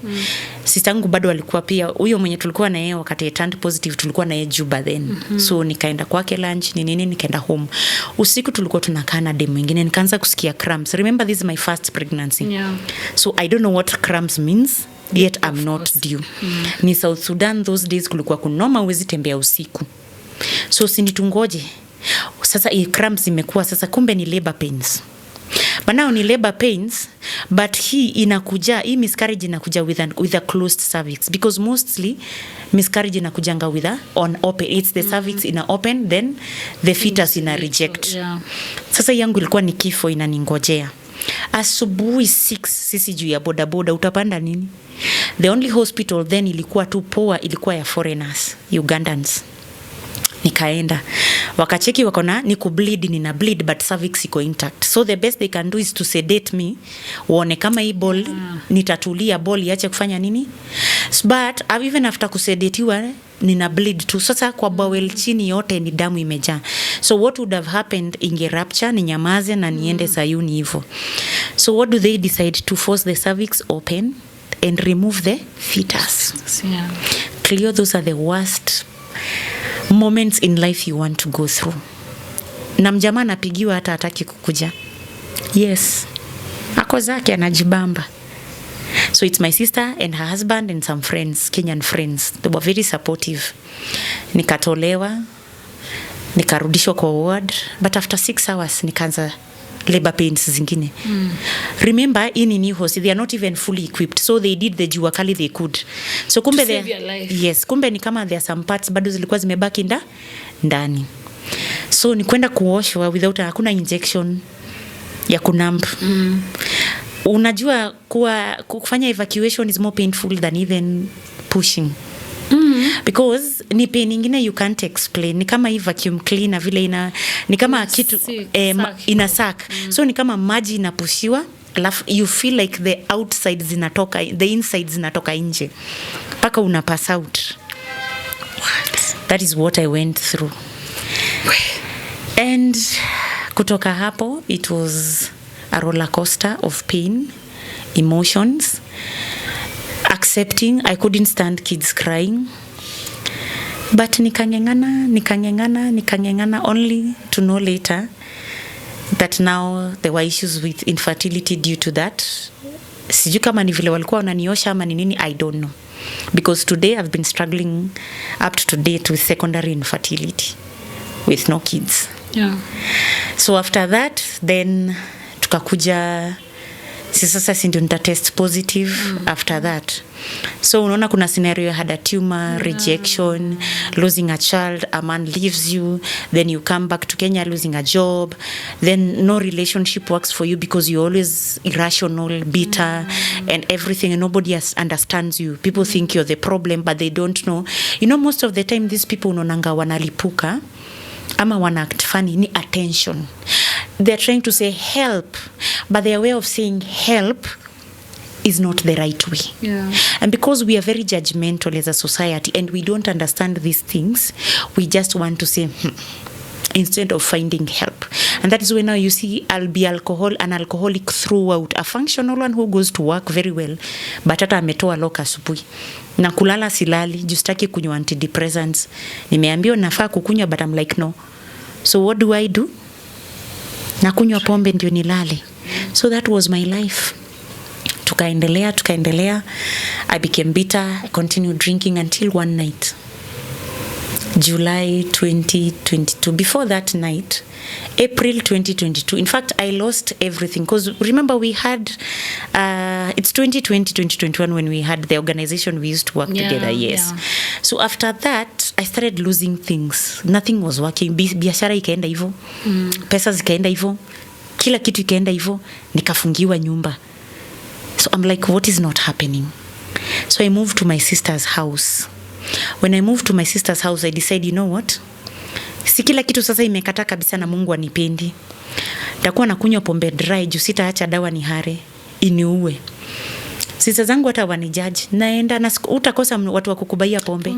Sistangu bado alikuwa pia, huyo mwenye tulikuwa na yeye wakati turned positive tulikuwa na yeye Juba then. So nikaenda kwake lunch, nini nikaenda home. Usiku tulikuwa tunakaa na demu mwingine, nikaanza kusikia cramps. Remember, this is my first pregnancy. Yeah. So I don't know what cramps means, yet I'm not due. Ni South Sudan those days kulikuwa kunoma, huwezi tembea usiku. So sinitungoje. Sasa hii cramps imekuwa sasa, kumbe ni labor pains. But now ni labor pains, but hii miscarriage inakuja with a closed cervix, because mostly miscarriage inakujanga with on open. It's the cervix in a open, then the fetus in a reject. Yeah. Sasa yangu ilikuwa ni kifo inaningojea. Asubuhi 6 sisi juu ya bodaboda, utapanda nini? The only hospital then ilikuwa tu poa, ilikuwa ya foreigners, Ugandans. Nikaenda wakacheki, wakona ni kubleed, nina bleed but cervix iko intact. So the best they can do is to sedate me, uone kama hii ball nitatulia, ball iache kufanya nini. But even after kusedatiwa nina bleed tu. Sasa kwa bowel chini yote ni damu imejaa. So what would have happened, inge rupture, ni nyamaze na niende Sayuni hivyo. So what do they decide? To force the cervix open and remove the fetus. Yeah. Clear, those are the worst moments in life you want to go through. Na mjamaa anapigiwa hata hataki kukuja. Yes. Ako zake anajibamba. So it's my sister and her husband and some friends, Kenyan friends. They were very supportive. Nikatolewa, nikarudishwa kwa ward, but after 6 hours nikaanza labor pains zingine. Remember, in new house they are not even fully equipped, so they did the jua kali they could. So kumbe yes, kumbe ni kama there are some parts bado zilikuwa zimebaki ndani. So ni kwenda kuoshwa without, hakuna injection ya kunamp. Unajua kufanya evacuation is more painful than even pushing. Because ni pain nyingine you can't explain. Ni kama hii vacuum cleaner vile ni kama kitu ina sack. So ni kama maji inapushiwa, alafu you feel like the outside zinatoka, the inside zinatoka nje. Paka una pass out. That is what I went through. And kutoka hapo, it was a roller coaster of pain, emotions, accepting. I couldn't stand kids crying. But nikangengana only to know later that now there were issues with infertility due to that. Sijui kama ni vile walikuwa wananiosha ama ni nini, I don't know. Because today I've been struggling up to date with secondary infertility with no kids. Yeah. So after that then tukakuja sasa si ndio nita test positive after that. So unaona kuna scenario ya had a tumor, rejection, losing a child, a man leaves you, then you come back to Kenya losing a job, then no relationship works for you because you're always irrational, bitter, and everything, and nobody understands you. People think you're the problem, but they don't know. You know, most of the time these people unaonanga wanalipuka ama wana act funny ni attention. They're trying to say help, but their way of saying help is not the right way. Yeah. And because we are very judgmental as a society and we don't understand these things, we just want to say instead of finding help. And that is when now you see I'll be an alcoholic throughout, a functional one who goes to work very well, but hata ametoa loka asubuhi na kulala silali, justaki kunywa antidepressants. Nimeambiwa nafaa kukunywa, but I'm like no. So what do I do? Nakunywa pombe ndio nilale. So that was my life. Tukaendelea. I became bitter. I continued drinking until one night, July 2022. Before that night, April 2022. In fact, I lost everything because remember we had it's 2020 2021 when we had the organization we used to work together. Yes. So after that I started losing things. Nothing was working. Biashara ikaenda hivyo, pesa zikaenda hivyo, kila kitu ikaenda hivyo, nikafungiwa nyumba. So I'm like, what is not happening? So I moved to my sister's house. When I moved to my sister's house, I decided, you know what? Si kila kitu sasa imekata kabisa na Mungu anipendi. Nitakuwa nakunywa pombe dry, juu sitaacha dawa ni hare iniue. Sisa zangu hata wanijudge. Naenda na utakosa watu wa kukubaia pombe.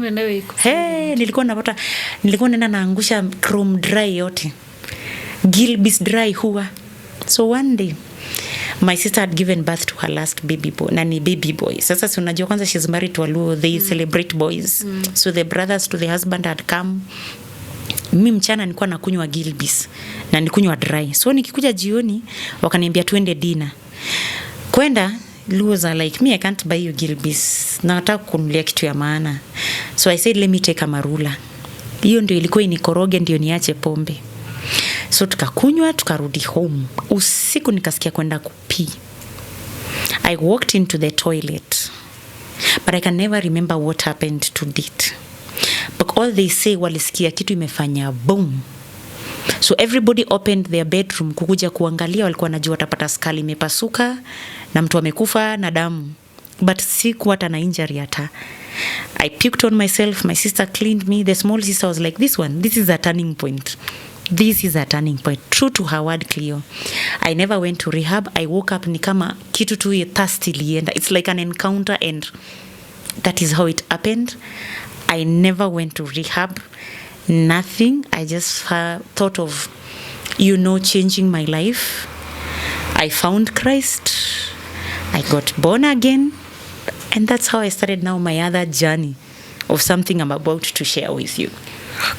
Nilikuwa naenda naangusha chrome dry yote. Gilbis dry huwa. So one day my sister had given birth to her last baby boy. Sasa si unajua kwanza she's married to a Luo, they celebrate boys. So the brothers to the husband had come. Mimi mchana nilikuwa nakunywa Gilbis na nikunywa dry. So nikikuja jioni wakaniambia tuende dinner. Kwenda Luos are like, me I can't buy you Gilbis. Na nataka kununulia kitu ya maana. So I said let me take a marula. Hiyo ndio ilikuwa inikoroge ndio niache pombe. So tukakunywa, tukarudi home. Usiku nikasikia kwenda kupii. I walked into the toilet, but I can never remember what happened to it. But all they say walisikia kitu imefanya boom. So everybody opened their bedroom kukuja kuangalia, walikuwa najua watapata skali imepasuka na mtu amekufa na damu. But sikuwa hata na injury hata. I puked on myself, my sister cleaned me. The small sister was like, this is a turning point. This is a turning point. True to her word, Cleo. I never went to rehab. I woke up ni kama kitu tu thirstily, and it's like an encounter, and that is how it happened. I never went to rehab. Nothing. I just thought of, changing my life. I found Christ. I got born again. And that's how I started now my other journey of something I'm about to share with you.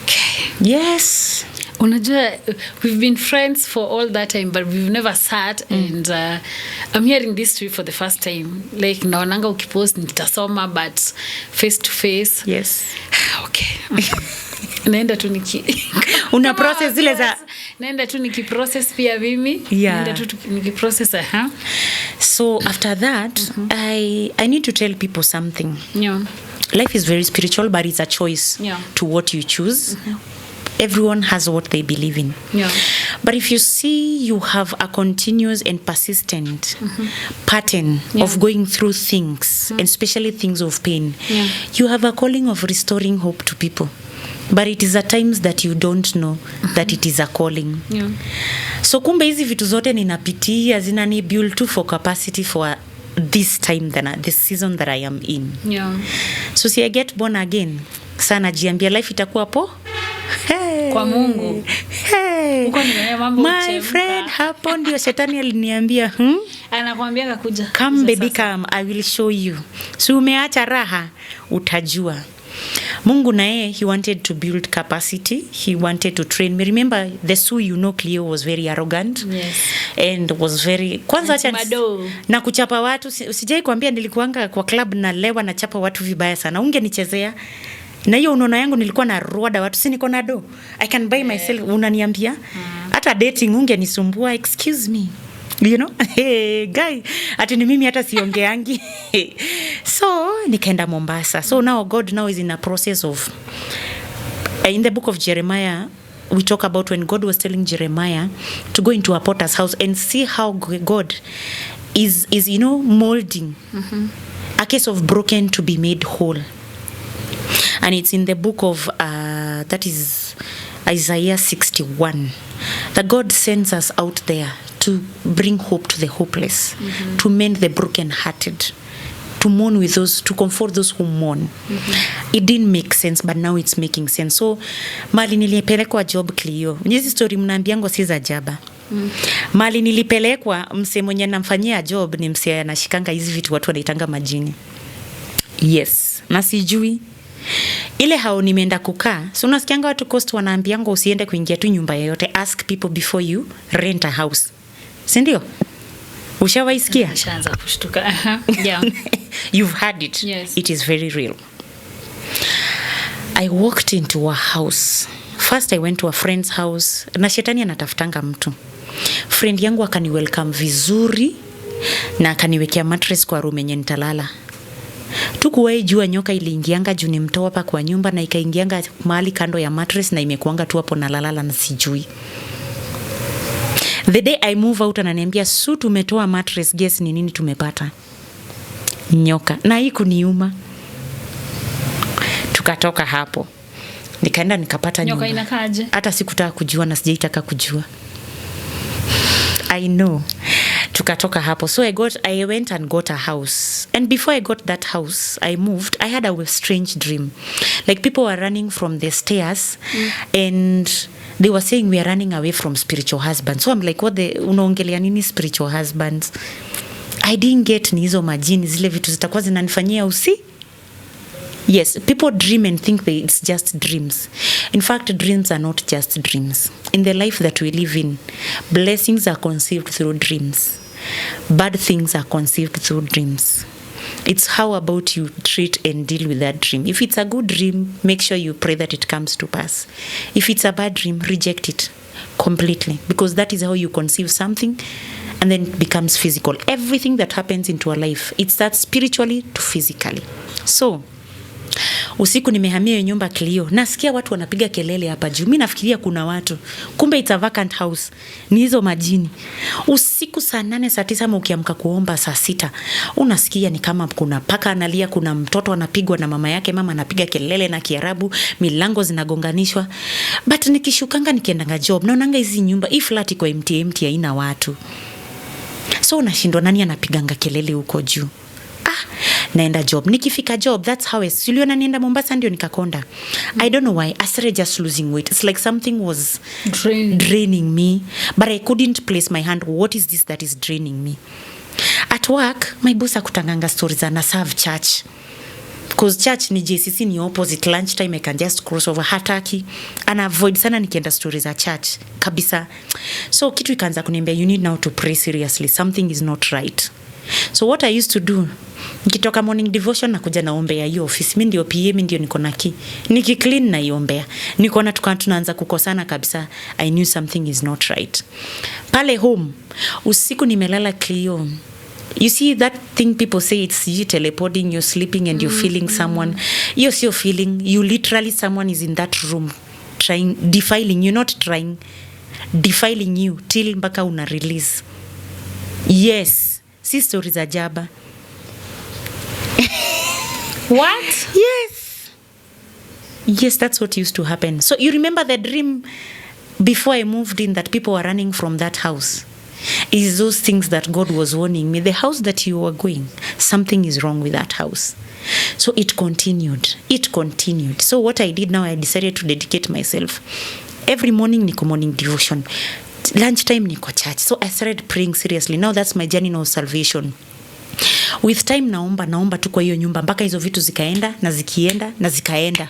Okay. Yes. Unajua, we've been friends for all that time, but we've never sat and I'm hearing this story for the first time. Like, naonanga ukipost nitasoma, but face to face. Yes. Okay. Naenda tu una process zile za naenda tu nikiprocess pia mimi. Naenda tu nikiprocess So after that, I need to tell people something. Yeah. Life is very spiritual, but it's a choice to what you choose. Everyone has what they believe in. Yeah. But if you see you have a continuous and persistent pattern of going through things, and especially things of pain, you have a calling of restoring hope to people. But it is at times that you don't know that it is a calling. Yeah. So kumbe hizi vitu zote ninapitia zinani build to for capacity for this time, this season that I am in. Yeah. So see, I get born again. Sana jiambia life itakuwa po. Hey. Kwa Mungu. Hey. Mambo my friend, hapo ndio shetani aliniambia, anakuambia kuja. Come baby come, I will show you. So umeacha raha, utajua. Mungu nae, he wanted to build capacity. He wanted to train me. Remember, the Sue, Cleo was very arrogant. Yes. And was very... Kwanza na kuchapa watu. Sijai kuambia nilikuanga kwa club na lewa na chapa watu vibaya sana. Ungenichezea. Na hiyo unono yangu nilikuwa na ruada watu. Si niko na do. I can buy myself. Unaniambia. Hata dating ungenisumbua. Excuse me. you know. Hey, guy, ati ni mimi hata siongeangi. So nikaenda Mombasa. So now God now is in a process of, in the book of Jeremiah we talk about when God was telling Jeremiah to go into a potter's house and see how God is you know, molding a case of broken to be made whole. And it's in the book of that is Isaiah 61, that God sends us out there to bring hope to the hopeless, to mend the broken-hearted, to mourn with those, to comfort those who mourn. It didn't make sense, but now it's making sense. So mali nilipelekwa job Clio. Hizi story mnaambiango si za jaba. Mali nilipelekwa, mse mwenye namfanyia job ni mse anashikanga hizi vitu watu wanaitanga majini. Yes, na sijui ile hao nimeenda kukaa. So unasikianga watu Coast wanaambiango usiende kuingia tu nyumba yoyote, ask people before you rent a house. Si ndio? Ushawaisikia? Nishaanza kushtuka. Yeah. You've heard it. Yes. It is very real. I walked into a house. First I went to a friend's house. Na shetani anatafutanga mtu. Friend yangu akani welcome vizuri na akaniwekea mattress kwa room yenye nitalala. Tukuwahi jua nyoka iliingianga juu ni mtoa hapa kwa nyumba na ikaingianga mahali kando ya mattress na imekuanga tu hapo na lalala na sijui. The day I move out ananiambia su tumetoa mattress, guess ni nini tumepata? Nyoka. Na hii kuniuma. Tukatoka hapo. Nikaenda nikapata nyumba. Nyoka inakaaje? Hata sikutaka kujua na sijaitaka kujua. I know. Tukatoka hapo. So I went and got a house. And before I got that house, I moved. I had a strange dream. Like people were running from the stairs and they were saying we are running away from spiritual husbands. So I'm like, what the unaongelea nini spiritual husbands? I didn't get ni hizo majini zile vitu zitakuwa zinanifanyia usi. Yes, people dream and think that it's just dreams. In fact, dreams are not just dreams. In the life that we live in, blessings are conceived through dreams. Bad things are conceived through dreams. It's how about you treat and deal with that dream. If it's a good dream, make sure you pray that it comes to pass. If it's a bad dream, reject it completely, because that is how you conceive something and then it becomes physical. Everything that happens into our life, it starts spiritually to physically. So usiku nimehamia nyumba Clio, nasikia watu wanapiga kelele hapa juu. Mimi nafikiria kuna watu, kumbe it's a vacant house. Ni hizo majini. Usiku saa 8 saa 9 ama ukiamka kuomba saa 6, unasikia ni kama kuna paka analia, kuna mtoto anapigwa na mama yake, mama anapiga kelele na Kiarabu, milango zinagonganishwa. But nikishukanga nikiendanga job, naonanga hizi nyumba hii flat iko empty haina watu. So unashindwa nani anapiganga kelele huko juu. Naenda job. Nikifika job, that's how uliona nienda Mombasa ndio nikakonda. I don't know why. I started just losing weight. It's like something was draining me, but I couldn't place my hand. What is this that is draining me? At work, my boss akutanganga stories na serve church. Because church ni JCC ni opposite, lunchtime I can just cross over. Hataki. And avoid sana nikienda stories za church. Kabisa. So kitu ikaanza kuniambia, you need now to pray seriously. Something is not right. So what I used to do, nikitoka morning devotion nakuja naombea hiyo office. Mimi ndio PA, mimi ndio niko na key. Nikiclean na iombea. Niko na tunaanza kukosana kabisa. I knew something is not right. Pale home, usiku nimelala Clio. You see that thing people say it's you teleporting, you're sleeping and you're feeling someone. You're still feeling, you literally someone is in that room trying, defiling, you're not trying, defiling you till mpaka una release. Yes. See stories za jaba. What? Yes. Yes, that's what used to happen. So you remember the dream before I moved in that people were running from that house? Is those things that God was warning me. The house that you were going, something is wrong with that house. So it continued. It continued. So what I did now, I decided to dedicate myself. Every morning, niko morning devotion. Lunchtime niko church. So I started praying seriously. Now that's my journey of salvation. With time naomba tu kwa hiyo nyumba mpaka hizo vitu zikaenda na zikienda na zikaenda.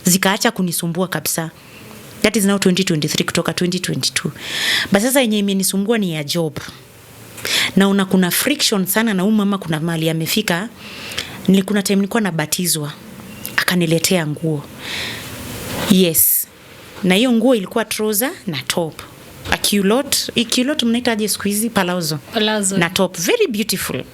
Zikaacha kunisumbua kabisa. That is now 2023 kutoka 2022. But sasa yenye imenisumbua ni ya job. Na kuna friction sana na huyu mama kuna mahali amefika. Kuna time nilikuwa nabatizwa. Akaniletea nguo. Yes. Na hiyo nguo ilikuwa trouser na top. culot mnaitaje siku hizi, palazzo na top, very beautiful.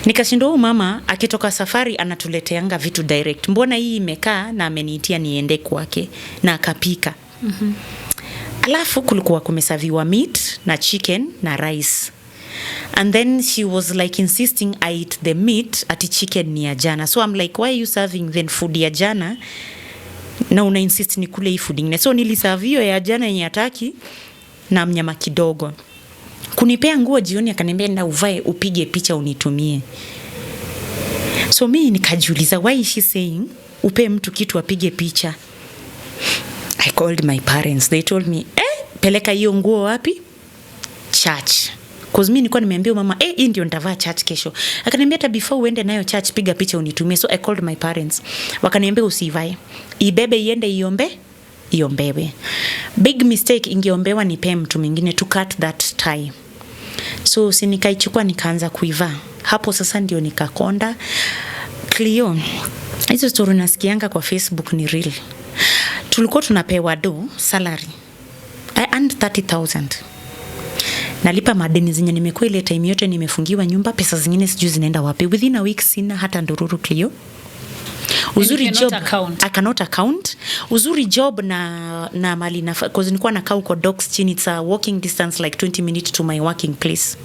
Nikashindwa huyu mama akitoka safari anatuleteanga vitu direct, mbona hii imekaa na ameniitia niende kwake, na akapika. Alafu kulikuwa kumesaviwa meat na chicken na rice, and then she was like insisting I eat the meat, ati chicken ni ya jana. So I'm like, why are you serving then food ya jana na una insist ni kule hii food ingine? So nilisavio ya jana yenye ataki na mnyama kidogo. Kunipea nguo jioni akaniambia na uvae upige picha unitumie. So mimi nikajiuliza, why is she saying upe mtu kitu apige picha? I called my parents. They told me, peleka hiyo nguo wapi? Church. Cause mimi nilikuwa nimeambia mama, hii ndio nitavaa church kesho. Akaniambia hata before uende nayo church piga picha unitumie. So I called my parents. Wakaniambia usivae. Ibebe iende iombewe. Big mistake, ingeombewa nipe mtu mwingine to cut that tie. So nikaichukua nikaanza kuivaa. Hapo sasa ndio nikakonda. Cleo, hizo story nasikianga kwa Facebook ni real. Tulikuwa tunapewa salary. I earned 30,000. Nalipa madeni zenye nimekuwa ile time yote nimefungiwa nyumba, pesa zingine sijui zinaenda wapi. Within a week sina hata ndururu, Cleo. Uzuri job I cannot account. Uzuri job na mali na cause nilikuwa nakaa huko Docks chini, it's a walking distance like 20 minutes to my working place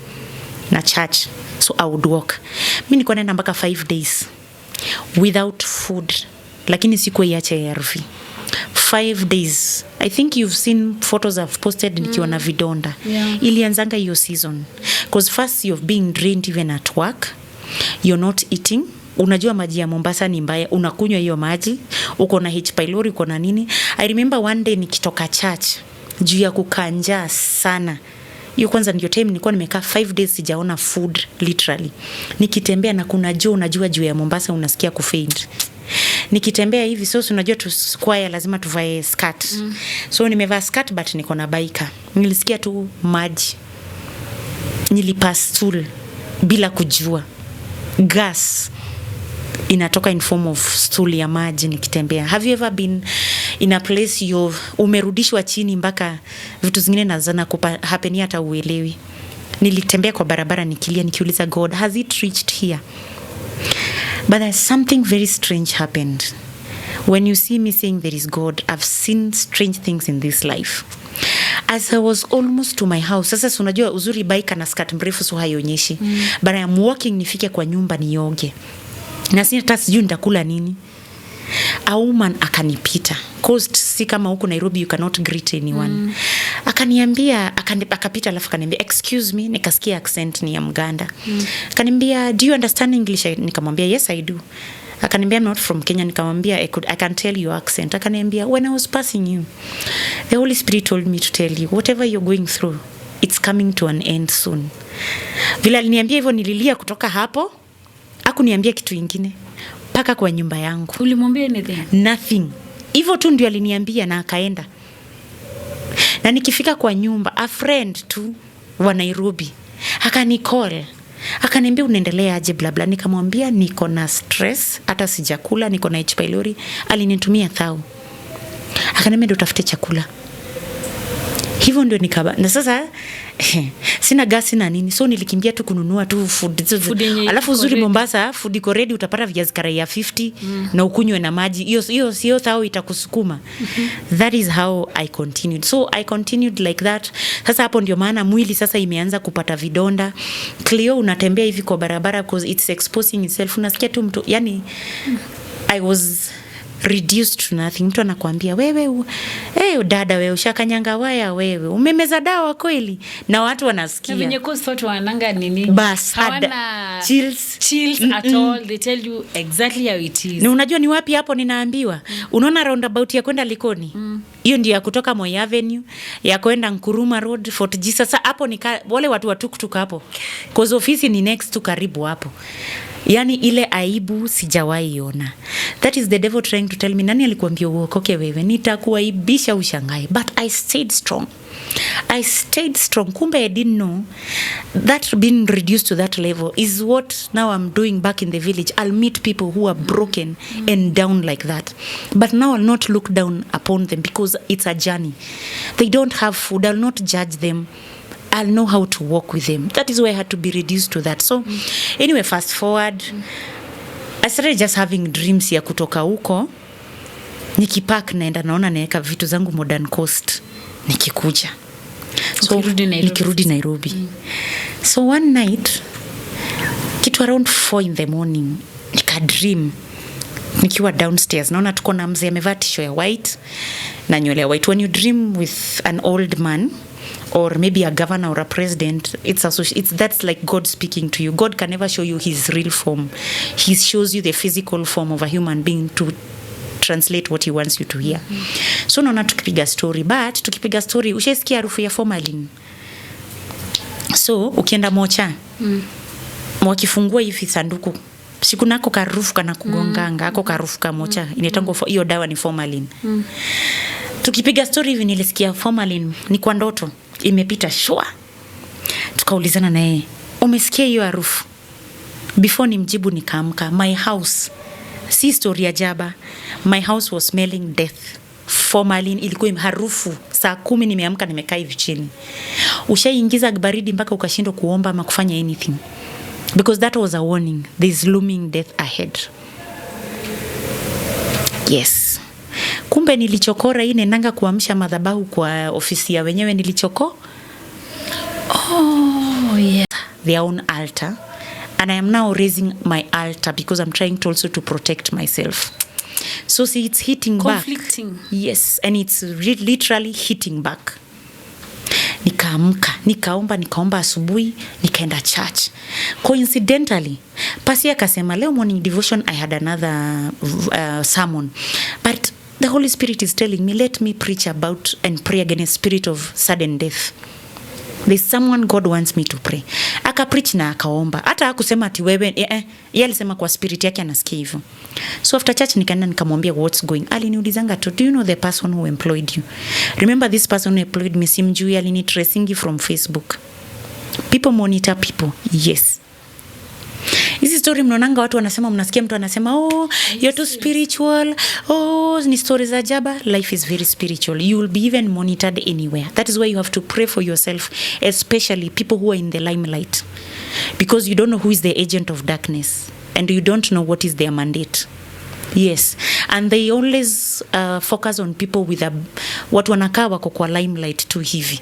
na church, so I would walk. Mimi nilikuwa naenda mpaka 5 days without food, lakini sikuwa iache ARV. 5 days. I think you've seen photos I've posted nikiwa na vidonda. Yeah. Ilianzanga hiyo season cause first you're being drained even at work, you're not eating. Unajua maji ya Mombasa ni mbaya, unakunywa hiyo maji, uko na H. pylori, uko na nini. I remember one day nikitoka church juu ya kukanja sana. Hiyo kwanza ndio time nilikuwa nimekaa 5 days sijaona food literally. Nikitembea na kuna unajua juu ya Mombasa unasikia kufaint. Nikitembea hivi so unajua tu square lazima tuvae skirt. So nimevaa skirt but niko na baika. Nilisikia tu maji. Nilipass stool bila kujua. Gas inatoka in form of stool ya maji nikitembea. Have you ever been in a place umerudishwa chini mpaka vitu zingine nazana happen hata uelewi? Nilitembea kwa barabara nikilia nikiuliza God, has it reached here? But there's something very strange happened. When you see me saying there is God, I've seen strange things in this life. As I was almost to my house, sasa unajua uzuri bike na skirt mrefu so haionyeshi. But I am walking nifike kwa nyumba nioge. Na sina sijui nitakula nini. A woman akanipita. Coast si kama huko Nairobi you cannot greet anyone. Akaniambia akapita alafu akaniambia excuse me, nikasikia accent ni ya Mganda. Akaniambia do you understand English? Nikamwambia yes I do. Akaniambia I'm not from Kenya. Nikamwambia I can tell your accent. Akaniambia when I was passing you, the Holy Spirit told me to tell you whatever you're going through, it's coming to an end soon. Vile aliniambia hivyo nililia kutoka hapo. Hakuniambia kitu kingine paka kwa nyumba yangu. Ulimwambia anything? Nothing. Hivyo tu ndio aliniambia na akaenda. Na nikifika kwa nyumba, a friend tu wa Nairobi akanicall. Akaniambia unaendelea aje bla bla. Nikamwambia niko na stress, hata sijakula, niko na H. pylori. Alinitumia 1,000. Akaniambia ndio tafute chakula. Hivyo ndio na sasa sina gasi na nini, so nilikimbia tu kununua tu food. Alafu uzuri Mombasa food iko ready, utapata viazi karai ya 50 na ukunywe na maji. Hiyo sio thao itakusukuma. That is how I continued. So I continued like that. Sasa hapo ndio maana mwili sasa imeanza kupata vidonda. Cleo unatembea hivi kwa barabara because it's exposing itself. Unasikia tu mtu yani I was reduced to nothing. Mtu anakuambia wewe dada wewe ushakanyanga waya wewe umemeza dawa kweli, na watu wanasikia na venye cost watu wananga nini bas hawana chills at all. They tell you exactly how it is. Na unajua ni wapi hapo ninaambiwa? Unaona roundabout ya kwenda Likoni hiyo ndio ya kutoka Moi Avenue ya kwenda Nkuruma Road Fort Jesus. Sasa hapo ni wale watu wa tuktuk hapo cause ofisi ni next tu karibu hapo. Yani ile aibu sijawahi ona. That is the devil trying to tell me, nani alikuambia uokoke wewe? Nitakuaibisha ushangae. But I stayed strong. Kumbe I didn't know that being reduced to that level is what now I'm doing back in the village. I'll meet people who are broken and down like that. But now I'll not look down upon them because it's a journey. They don't have food. I'll not judge them. I'll know how to walk with them. That is why I had to be reduced to that. So anyway, fast forward, I started just having dreams ya kutoka huko. Nikipack naenda naona naeka vitu zangu Modern Coast. Nikikuja. So nikirudi Nairobi. So one night, kitu around 4 in the morning, nika dream. Nikiwa downstairs, naona tuko na mzee amevaa tisho ya white na nywele ya white. When you dream with an old man, or maybe a governor or a president, that's like God speaking to you. God can never show you his real form. He shows you the physical form of a human being to translate what he wants you to hear. So naona tukipiga story, but tukipiga story ushesikia harufu ya formalin. So ukienda mocha, mwakifungua hivi sanduku, siku nako karufu kana kugonganga, ako karufu ka mocha, inaitangwa hiyo dawa ni formalin. Tukipiga story hivi nilisikia formalin ni kwa ndoto imepita shwa. Tukaulizana na yeye, umesikia hiyo harufu? Before ni mjibu nikaamka, my house, si story ya jaba, my house was smelling death. Formalin ilikuwa harufu. Saa 10 nimeamka nimekaa hivi chini. Ushaingiza baridi mpaka ukashindwa kuomba ama kufanya anything, because that was a warning, there's looming death ahead. Yes. Kumbe nilichokora hii nenanga kuamsha madhabahu kwa ofisi ya wenyewe nilichoko. Oh yeah. Their own altar. And I am now raising my altar because I'm trying to also to protect myself. So see, it's hitting conflicting back. Yes, and it's literally hitting back. Nikaamka, nikaomba asubuhi, nikaenda church. Coincidentally, pasi akasema leo morning devotion I had another sermon. But the Holy Spirit is telling me, let me preach about and pray against spirit of sudden death. There's someone God wants me to pray. Aka preach na akaomba. Hata hakusema ati wewe, yeye alisema kwa spirit yake anasikia hivyo. So after church nikaenda nikamwambia what's going. Aliniulizanga to, do you know the person who employed you? Remember this person who employed me, simjui, alinitracingi from Facebook. People monitor people. Yes. Hizi story mnaonanga watu wanasema, mnasikia mtu anasema oh you're too spiritual, oh ni stories za jaba. Life is very spiritual. You will be even monitored anywhere. That is why you have to pray for yourself, especially people who are in the limelight, because you don't know who is the agent of darkness and you don't know what is their mandate. Yes, and they always focus on people with watu wanakaa wako kwa limelight tu hivi,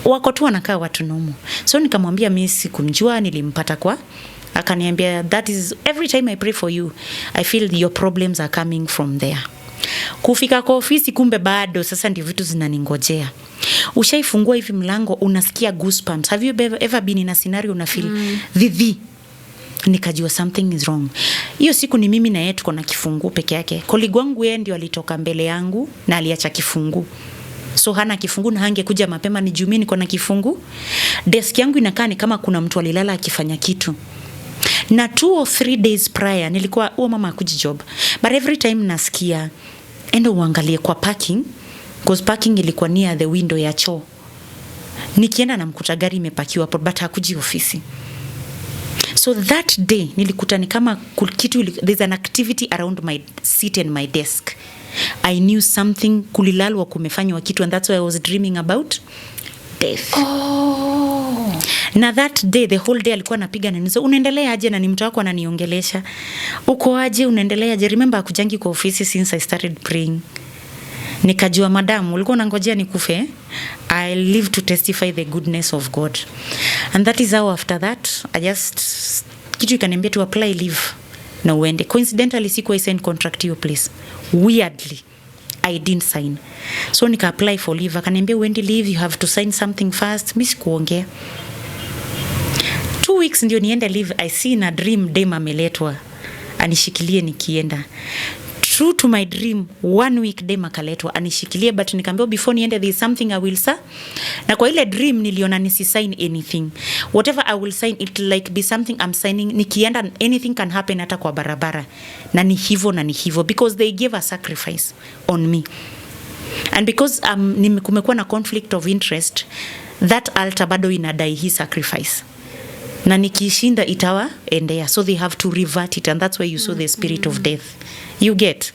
wako tu wanakaa watu nomo. So nikamwambia mimi sikumjua, nilimpata kwa akaniambia that is every time I pray for you I feel your problems are coming from there. Kufika kwa ofisi kumbe bado sasa ndio vitu zinaningojea. Ushaifungua hivi mlango unasikia goosebumps. Have you ever been in a scenario una feel vivi? Nikajua something is wrong. Hiyo siku ni mimi na yeye tuko na kifungu peke yake. Colleague wangu yeye ndio alitoka mbele yangu na aliacha kifungu. So hana kifungu na hangekuja mapema ni juu mimi niko na kifungu. Desk yangu inakaa ni kama kuna mtu alilala akifanya kitu. Na 2 or 3 days prior nilikuwa mama akuji job, but every time nasikia endo uangalie kwa parking, because parking ilikuwa near the window ya choo. Nikienda na mkuta gari imepakiwa hapo, but hakuji ofisi. So that day nilikuta ni kama kitu, there's an activity around my seat and my desk. I knew something kulilalwa kumefanywa kitu, and that's why I was dreaming about death. Oh. Na that day, the whole day alikuwa anapiga na nizo, unaendelea aje? Na ni mtu wako ananiongelesha, uko aje, unaendelea aje? Remember akujangi kwa ofisi since I started praying. Nikajua madam, ulikuwa unangojea nikufe? I live to testify the goodness of God. And that is how after that I just kitu ikaniambia to apply leave na uende. Coincidentally sikuwa sign contract hiyo place. Weirdly I didn't sign. So nika apply for leave. Akaniambia uende leave, you have to sign something first. Mimi sikuongea. 2 weeks ndio niende leave. I see in a dream dem ameletwa anishikilie nikienda. true to my dream, 1 week dem akaletwa anishikilie, but nikaambia before niende there is something I will say. Na kwa ile dream niliona nisi sign anything, whatever I will sign it like be something I'm signing, nikienda anything can happen hata kwa barabara, na ni hivyo because they gave a sacrifice on me. And because kumekuwa na conflict of interest, that altar bado inadai hii sacrifice, na nikishinda itawa endea, so they have to revert it, and that's why you saw the spirit of death, you get.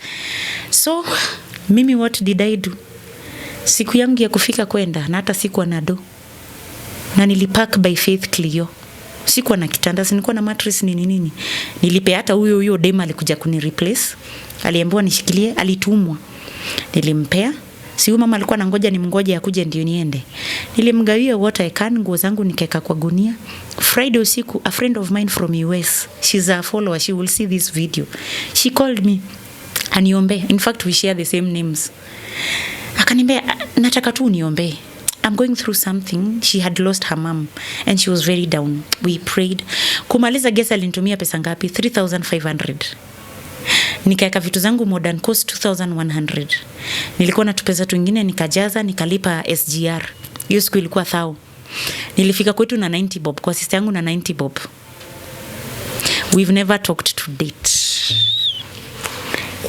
So mimi, what did I do? Siku yangu ya kufika kwenda, na hata sikuwa na do, na nilipack by faith Clio. Sikuwa na kitanda, nilikuwa na mattress nini. Nilipea hata huyo dem alikuja kuni replace, aliambiwa nishikilie, alitumwa, nilimpea. Si mama alikuwa anangoja nimngoje akuje ndio niende. Nilimgawia what I can, nguo zangu nikeka kwa gunia. Friday usiku, a friend of mine from US, she's a follower, she will see this video. She called me aniombe. In fact, we share the same names. Akaniambia nataka tu uniombe, I'm going through something. She had lost her mom and she was very down. We prayed. Kumaliza gesa alinitumia pesa ngapi? 3,500. Nikaeka vitu zangu modern cost 2,100. Nilikuwa na tupesa twingine nikajaza, nikalipa SGR. Hiyo siku ilikuwa 1,000. Nilifika kwetu na 90 bob, kwa sister yangu na 90 bob. We've never talked to date.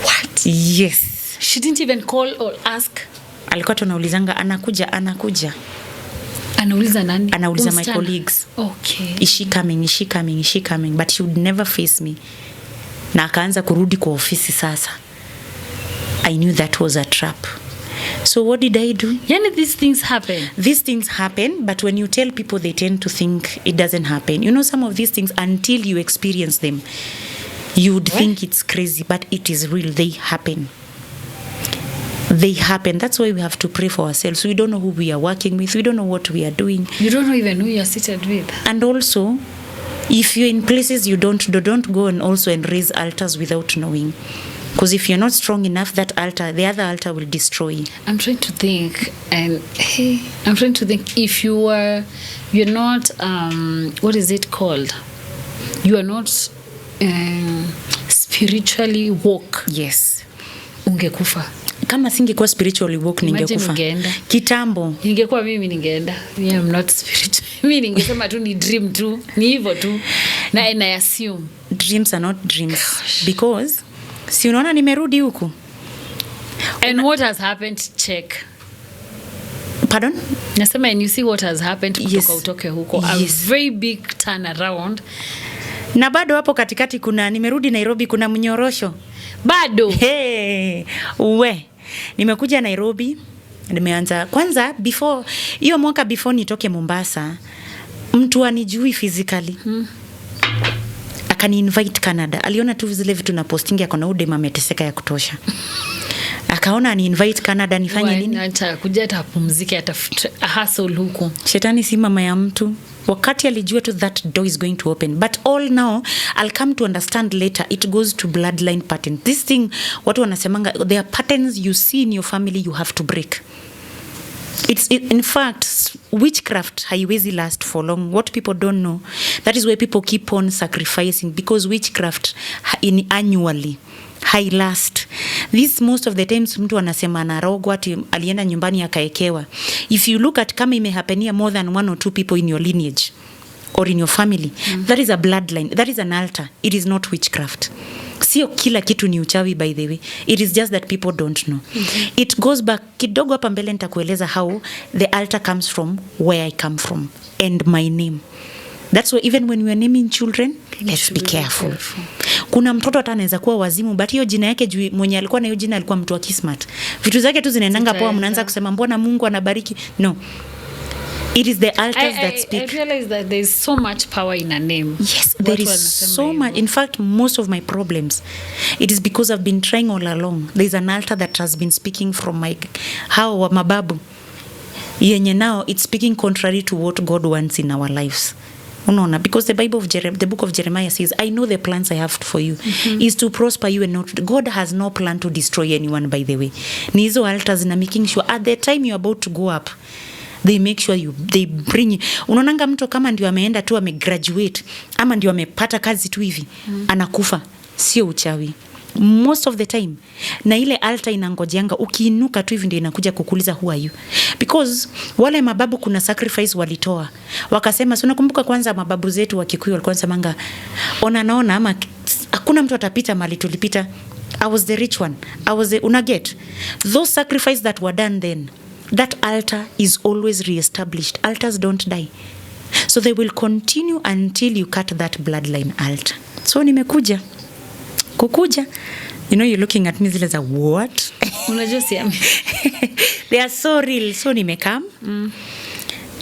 What? Yes. She didn't even call or ask. Alikuwa tunaulizanga anakuja. Anauliza nani? Anauliza my colleagues. Okay. Is she coming? But she would never face me. Na akaanza kurudi kwa ofisi sasa. I knew that was a trap. So what did I do? Yani these things happen. These things happen, but when you tell people, they tend to think it doesn't happen. You know, some of these things, until you experience them, you would think it's crazy, but it is real. They happen. That's why we have to pray for ourselves. We don't know who we are working with. We don't know what we are doing. You don't know even who you are seated with. And also, if you're in places you don't go and also and raise altars without knowing. Because if you're not strong enough, that altar, the other altar will destroy you. I'm trying to think, if you're not, what is it called? You are not spiritually woke. Yes. Ungekufa. Kama singekuwa spiritually woke ningekufa. Kitambo. Ningekuwa mimi ningeenda. Yeah, I'm not spiritual. Mimi ningesema tu ni dream tu. Ni hivyo tu. Na I assume dreams are not dreams. Gosh. Because si unaona nimerudi huku. And what has happened, check. Pardon? Nasema, and you see what has happened kutoka yes. Utoke huko. Yes. A very big turn around. Na bado hapo katikati kuna nimerudi Nairobi, kuna mnyorosho. Bado. Hey, nimekuja Nairobi, nimeanza kwanza before hiyo mwaka, before nitoke Mombasa, mtu anijui physically. Akani invite Canada. Aliona tu zile vitu na posting yako na udema ameteseka ya kutosha. Akaona ani invite Canada nifanye nini? Acha kuja atapumzike, hustle huko. Shetani si mama ya mtu. Wakati alijua tu that door is going to open. But all now, I'll come to understand later, it goes to bloodline pattern. This thing, watu wanasemanga, there are patterns you see in your family you have to break. In fact, witchcraft haiwezi last for long. What people don't know, that is why people keep on sacrificing, because witchcraft annually high last. This most of the times mtu anasema anarogwa ati alienda nyumbani akaekewa. If you look at kama imehapenia more than 1 or 2 people in your lineage or in your family, that is a bloodline, that is an altar. It is not witchcraft. Sio kila kitu ni uchawi, by the way. It is just that people don't know. It goes back kidogo hapa mbele nitakueleza how the altar comes from, where I come from, and my name. That's why even when we are naming children, let's be careful. Kuna mtoto hata anaweza kuwa wazimu, but hiyo jina yake juu mwenye alikuwa na hiyo jina alikuwa mtu wa kismart. Vitu zake tu zinaendanga poa, mnaanza kusema mbona Mungu anabariki. No. It is the altars that speak. I realize that there is so much power in a name. Yes, there is so much. In fact, most of my problems, it is because I've been trying all along. There is an altar that has been speaking from wa mababu. Yenye now, it's speaking contrary to what God wants in our lives. Unaona, because the book of Jeremiah says, I know the plans I have for you is to prosper you and not. God has no plan to destroy anyone, by the way. Ni hizo altars na making sure at the time you're about to go up, they make sure they bring you. Unaonanga mtu kama ndio ameenda tu amegraduate ama ndio amepata kazi tu hivi anakufa. Sio uchawi. most of the time, na ile altar inangojeanga ukiinuka tu hivi ndio inakuja kukuuliza who are you, because wale mababu kuna sacrifice walitoa, wakasema so nakumbuka kwanza mababu zetu wa Kikuyu walikuwa wanasemanga naona ama hakuna mtu atapita mali tulipita, I was the rich one, I was the unaget those sacrifices that were done then, that altar is always reestablished. Altars don't die, so they will continue until you cut that bloodline altar. So nimekuja kukuja, you know, you're looking at me zile za what unajua siame they are so real. So nimekam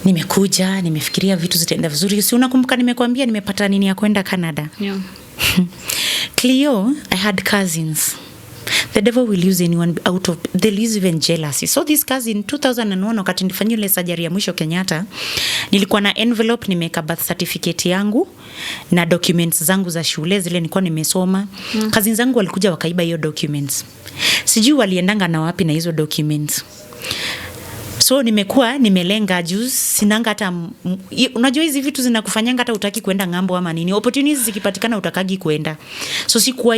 nimekuja, nimefikiria vitu zitaenda vizuri. Si unakumbuka nimekuambia nimepata nini ya kwenda Canada? Yeah. Cleo, I had cousins. The devil will use anyone out of, they'll use even jealousy. So this cousin 2001 wakati nilifanyia ile surgery ya mwisho Kenyatta, nilikuwa na envelope nimeka birth certificate yangu na documents zangu za shule zile nilikuwa nimesoma. Cousins zangu walikuja wakaiba hiyo documents. Sijui waliendanga na wapi na hizo documents. So nimekuwa nimelenga juu sinanga hata unajua hizi vitu zinakufanyanga hata utaki kwenda ngambo ama nini, opportunities zikipatikana utakagi kwenda. So sikuwa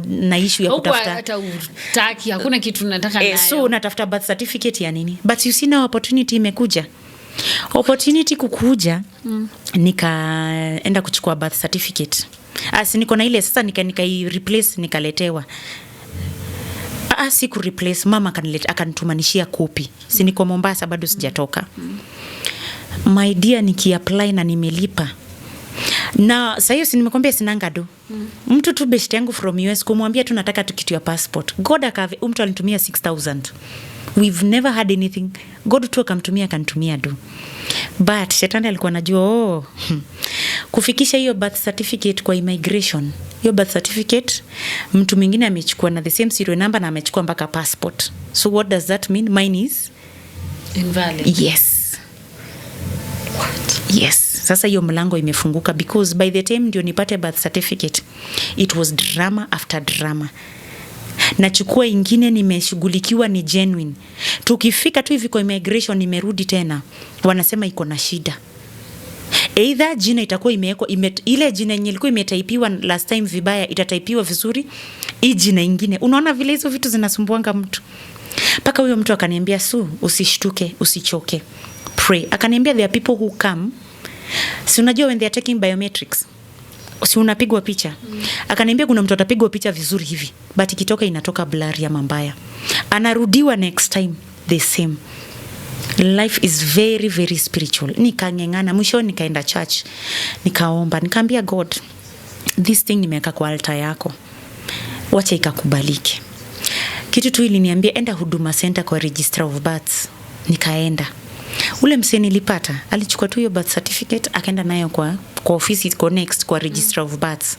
na issue ya kutafuta hata utaki, hakuna kitu nataka nayo. So unatafuta birth certificate ya nini, but you see now opportunity imekuja. Opportunity kukuja nikaenda kuchukua birth certificate. Niko na ile sasa nika replace nikaletewa. Siku replace, mama akanitumanishia copy. Si niko Mombasa bado sijatoka. My dear, nikiapply na nimelipa. Na sasa hiyo si nimekwambia sinanga do. Mtu tu best yangu from US kumwambia tu nataka tu kitu ya passport. God mtu alinitumia 6,000. We've never had anything. God tu akanitumia do. But shetani alikuwa anajua kufikisha hiyo birth certificate kwa immigration. Hiyo birth certificate mtu mwingine amechukua na the same serial number na amechukua mpaka passport. So what does that mean? Mine is invalid. Yes. What? Yes. Sasa hiyo mlango imefunguka because by the time ndio nipate birth certificate it was drama after drama. Nachukua ingine nimeshughulikiwa ni genuine. Tukifika tu hivi kwa immigration nimerudi tena, wanasema iko na shida. Either jina itakuwa imewekwa ile jina yenye ilikuwa imetaipiwa last time vibaya itataipiwa vizuri, hii jina ingine. Unaona vile hizo vitu zinasumbuanga mtu. Paka huyo mtu akaniambia, "Su, usishtuke, usichoke. Pray." Akaniambia there are people who come. Si unajua when they are taking biometrics, si unapigwa picha. Akaniambia kuna mtu atapigwa picha vizuri hivi, but ikitoka inatoka blurry ama mbaya. Anarudiwa next time the same. Life is very very spiritual. Nikangengana, mwisho nikaenda church, nikaomba, nikaambia God, this thing nimeweka kwa altar yako, wacha ikakubalike. Kitu tu iliniambia enda Huduma Center kwa Register of Births. Nikaenda. Ule msee nilipata alichukua tu hiyo birth certificate akaenda nayo kwa office iko next kwa Register of Births.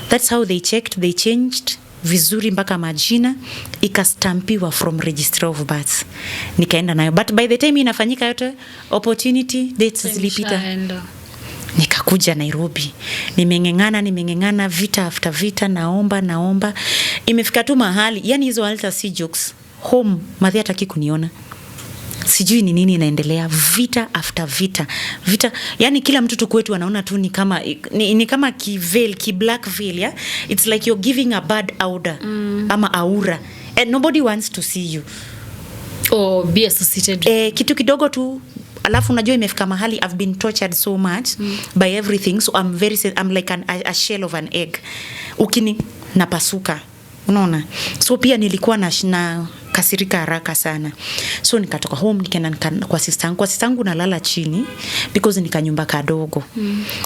That's how they checked, they changed vizuri mpaka majina ikastampiwa from Register of Births. Nikaenda nayo, but by the time inafanyika yote opportunity dates zilipita. Nikakuja Nairobi, nimengengana vita after vita, naomba imefika tu mahali, yani hizo altar si jokes. Home madhi hataki kuniona, sijui ni nini inaendelea, vita after vita, yani kila mtu tu kwetu anaona tu ni kama ki black veil, yeah? It's like you're giving a bad odor ama aura and nobody wants to see you or be associated. Kitu kidogo tu, alafu unajua imefika mahali I've been tortured so much by everything, so I'm like a shell of an egg. Ukini napasuka, unaona. So pia nilikuwa na kasirika haraka sana. So nikatoka home nikaenda kwa sister yangu nalala chini because nikanyumba kadogo.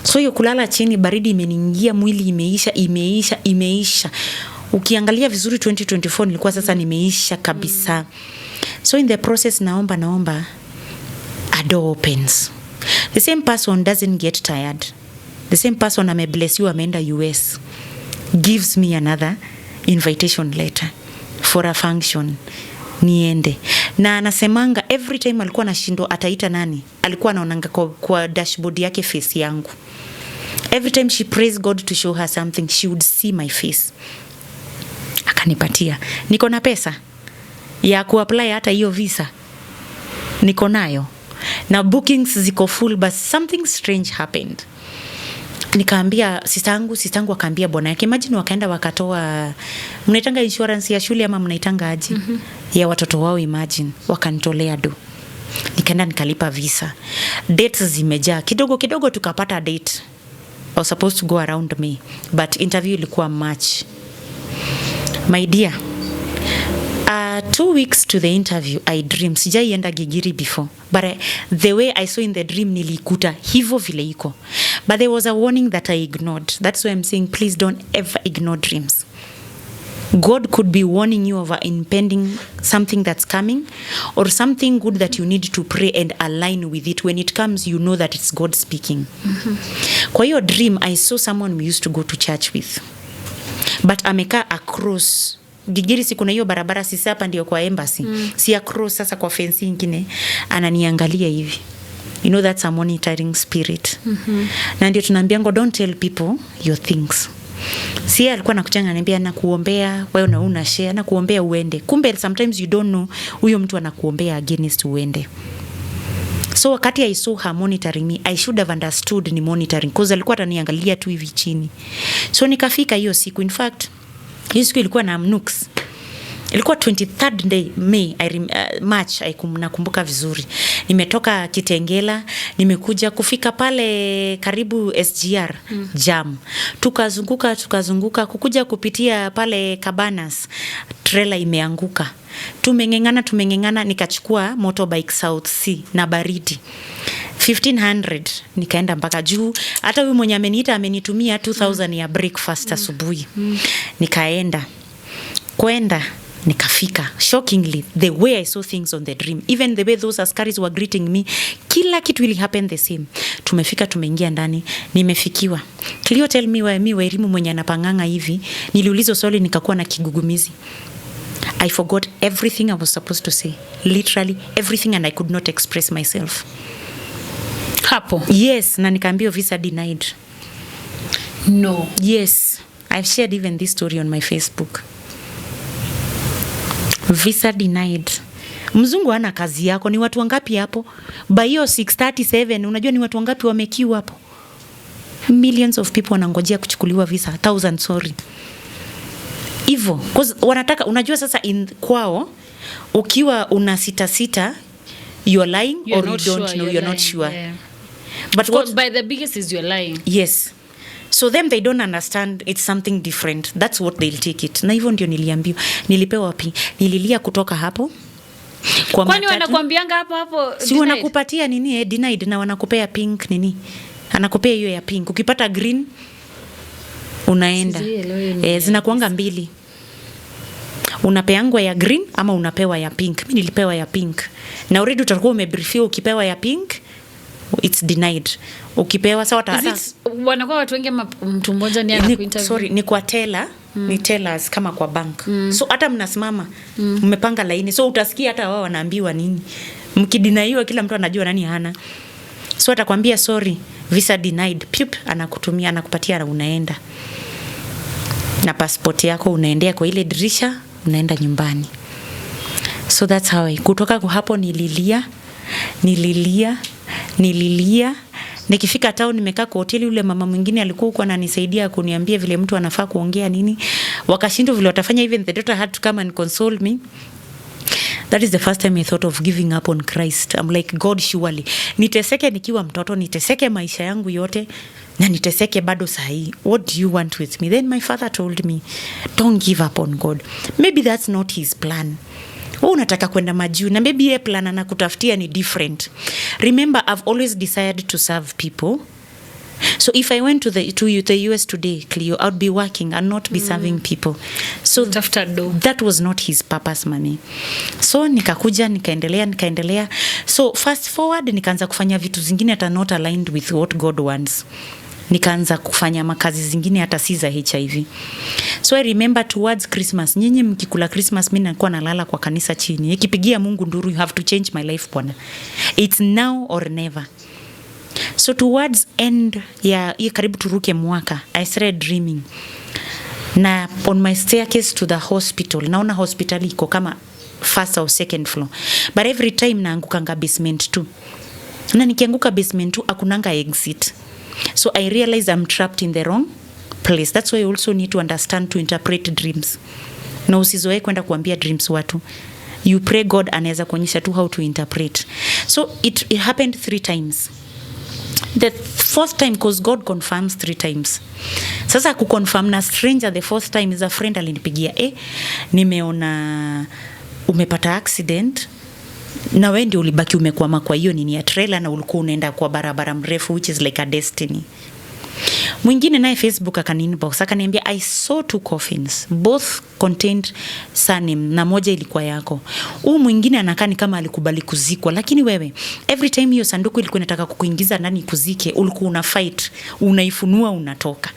So hiyo kulala chini, baridi imeniingia, mwili imeisha. Ukiangalia vizuri 2024 nilikuwa sasa nimeisha kabisa. So in the process naomba a door opens. The same person doesn't get tired. The same person bless you ameenda US gives me another invitation letter for a function niende. Na anasemanga every time alikuwa anashindwa ataita nani, alikuwa anaonanga kwa dashboard yake face yangu. Every time she prays God to show her something, she would see my face. Akanipatia. Niko na pesa ya kuapply hata hiyo visa, niko nayo na bookings ziko full, but something strange happened. nikaambia sistangu akaambia bwana yake, imagine wakaenda wakatoa, mnaitanga insurance ya shule ama mnaitanga aje ya watoto wao, imagine wakanitolea do. Nikaenda nikalipa visa, dates zimejaa, kidogo kidogo tukapata date. I was supposed to go around May, but interview ilikuwa March. My dear, 2 weeks to the interview, I dream. Sijaienda Gigiri before, but the way I saw in the dream nilikuta hivyo vile iko. But there was a warning that I ignored. That's why I'm saying please don't ever ignore dreams. God could be warning you of an impending something that's coming, or something good that you need to pray and align with it. When it comes, you know that it's God speaking. Kwa hiyo dream, I saw someone we used to go to church with, but ameka across Gigiri. Si kuna hiyo barabara, sisi hapa ndio kwa embassy, si across sasa kwa fence nyingine, ananiangalia hivi. You know that's a monitoring spirit. Na ndio tunaambiango don't tell people your things. Si alikuwa nakuchanga ananiambia nakuombea wewe na una share, nakuombea uende. Kumbe sometimes you don't know huyo mtu anakuombea against uende. So wakati I saw her monitoring me, I should have understood ni monitoring, because alikuwa ataniangalia tu hivi chini. So nikafika hiyo siku, in fact hiyo siku ilikuwa na mnux. Ilikuwa 23rd day May, March, nakumbuka vizuri. Nimetoka Kitengela, nimekuja kufika pale karibu SGR jam. Tukazunguka kukuja kupitia pale Cabanas, trailer imeanguka. Tumengengana, nikachukua motorbike South Sea na baridi 1500, nikaenda mpaka juu. Hata huyu mwenye ameniita amenitumia 2000 ya breakfast asubuhi. Nikaenda nikafika. Shockingly, the way I saw things on the dream, even the way those askaris were greeting me, kila kitu will happen the same. Tumefika, tumeingia ndani, nimefikiwa. Clio tell me why me Wairimu mwenye anapanganga hivi, niliulizwa swali nikakuwa na kigugumizi. I forgot everything I was supposed to say. Literally everything, and I could not express myself. Hapo? Yes, na nikaambiwa visa denied. No. Yes. I've shared even this story on my Facebook. Visa denied. Mzungu hana kazi yako. Ni watu wangapi hapo? By hiyo 637, unajua ni watu wangapi wamekiwa hapo? Millions of people wanangojea kuchukuliwa visa. 1000, sorry. Hivyo, because wanataka, unajua sasa kwao, ukiwa una sita, you're lying, or you don't know, you're not sure. Yeah. But what, by the biggest is you're lying. Yes. So them they don't understand it's something different. That's what they'll take it. Na hivyo ndio niliambiwa. Nilipewa wapi? Nililia kutoka hapo. Kwani wanakuambianga hapo? Si wanakupatia nini denied, na wanakupea pink nini? Anakupea hiyo ya pink. Ukipata green unaenda. Zinakuanga mbili. Unapeangwa ya green ama unapewa ya pink. Mimi nilipewa ya pink. Na already utakuwa umebriefiwa ukipewa ya pink, it's denied. Ukipewa sawa hata wanakuwa watu wengi, mtu mmoja ndiye anakuinterview. Sorry, ni kwa teller, ni tellers kama kwa bank. So hata mnasimama, mmepanga laini. So utasikia hata wao wanaambiwa nini. Mkidinaiwa kila mtu anajua nani hana. So atakwambia sorry, visa denied. Pip anakutumia, anakupatia na unaenda. Na passport yako unaendea kwa ile dirisha, unaenda nyumbani. So that's how kutoka kwa hapo nililia. Nikifika town nimekaa kwa hoteli, ule mama mwingine alikuwa huko ananisaidia kuniambia vile mtu anafaa kuongea nini. Wakashindwa vile watafanya, even the daughter had to come and console me. That is the first time I thought of giving up on Christ. I'm like, God, surely niteseke nikiwa mtoto, niteseke maisha yangu yote, na niteseke bado sahi. What do you want with me? Then my father told me, don't give up on God. Maybe that's not his plan. Unataka kwenda majuu, na maybe ye plan anakutafutia ni different. Remember, I've always decided to serve people. So if I went to the US today, Cleo, I would be working and not be serving people. So that was not his purpose, mami. So nikakuja, nikaendelea. So fast forward, nikaanza kufanya vitu zingine hata not aligned with what God wants. Nikaanza kufanya makazi zingine hata si za HIV. So I remember towards Christmas, nyinyi mkikula Christmas, mimi nakuwa nalala kwa kanisa chini. Nikipigia Mungu nduru, you have to change my life bwana. It's now or never. So towards end ya karibu turuke mwaka, I started dreaming. Na on my staircase to the hospital, naona hospitali iko kama first or second floor. But every time naangukanga basement 2. Na nikianguka basement 2 hakunanga exit. So I realize I'm trapped in the wrong place. That's why I also need to understand to interpret dreams. Na usizoe kwenda kuambia dreams watu. You pray God anaweza kuonyesha tu how to interpret. So it happened 3 times. The fourth time, because God confirms 3 times. Sasa kuconfirm na stranger the fourth time is a friend alinipigia, nimeona umepata accident na wewe ndio ulibaki umekwama kwa hiyo nini ya trailer na ulikuwa unaenda kwa barabara mrefu, which is like a destiny. Mwingine naye Facebook akaninbox akaniambia, I saw 2 coffins, both contained surname na moja ilikuwa yako. Mwingine anakaa ni kama alikubali kuzikwa, lakini wewe every time hiyo sanduku ilikuwa inataka kukuingiza ndani kuzike, ulikuwa una fight, unaifunua, unatoka.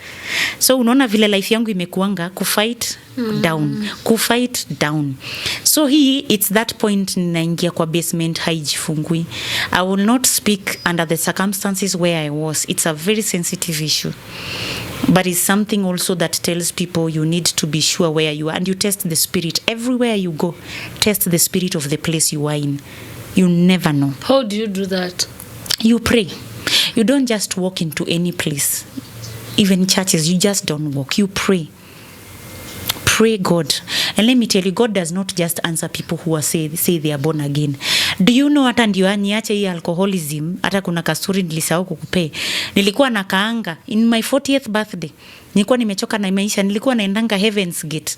So unaona vile life yangu imekuanga kufight down, kufight down. So it's that point ninaingia kwa basement, haijifungui. I will not speak under the circumstances where I was. It's a very sensitive issue. But it's something also that tells people you need to be sure where you are, and you test the spirit everywhere you go. Test the spirit of the place you are in. You never know. How do you do that? You pray. You don't just walk into any place. Even churches, you just don't walk. You pray. Pray God. And let me tell you, God does not just answer people who are say they are born again. Do you know hata ndio niache hii alcoholism, hata kuna kasuri nilisahau kukupe. Nilikuwa nakaanga in my 40th birthday. Nilikuwa nimechoka na maisha, nilikuwa naendanga Heaven's Gate.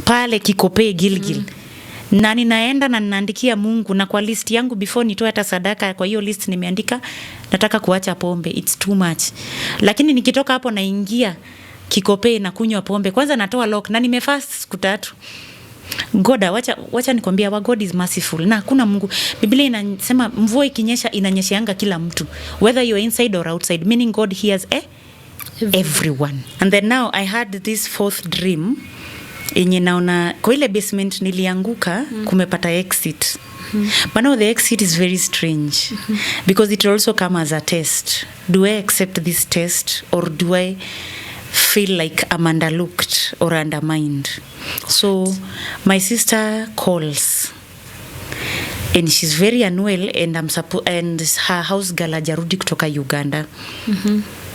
Pale Kikopee Gilgil. Na ninaenda na ninaandikia Mungu, na kwa list yangu before nitoe hata sadaka, kwa hiyo list nimeandika nataka kuacha pombe, it's too much. Lakini nikitoka hapo naingia Kikopee na kunywa pombe, kwanza natoa lock na nimefast siku 3. God, wacha nikwambia, our God is merciful. Na kuna Mungu, Biblia inasema mvua ikinyesha inanyesheanga kila mtu, whether you're inside or outside, meaning God hears everyone. And then now I had this 4th dream yenye naona kwa ile basement nilianguka, kumepata exit. But now the exit is very strange because it also come as a test. Do I accept this test, or do I feel like I'm underlooked or undermined? So my sister calls and she's very unwell, and and her house girl ajarudi kutoka Uganda.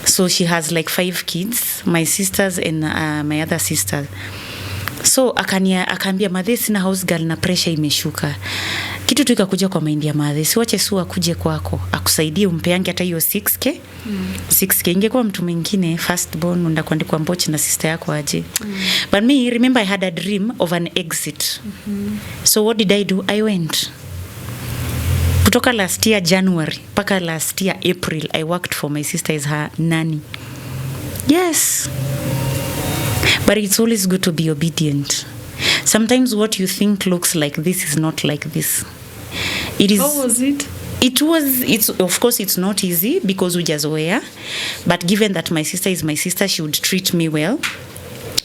So she has like 5 kids, my sisters and my other sister. So akaambia madhe, sina house girl na pressure imeshuka. Kitu tu ikakuja kwa mind ya madhe, siwache Sue akuje kwako akusaidie, umpeange hata hiyo 6k. 6k ingekuwa mtu mwingine first born unda kuandikwa mbochi na sister yako aje. But me, remember, I had a dream of an exit. So what did I do? I went. Kutoka last year January paka last year April, I worked for my sister as her nanny. Yes. But it's always good to be obedient. Sometimes what you think looks like this is not like this. It is. How was it? It's of course it's not easy because we just were, but given that my sister is my sister, she would treat me well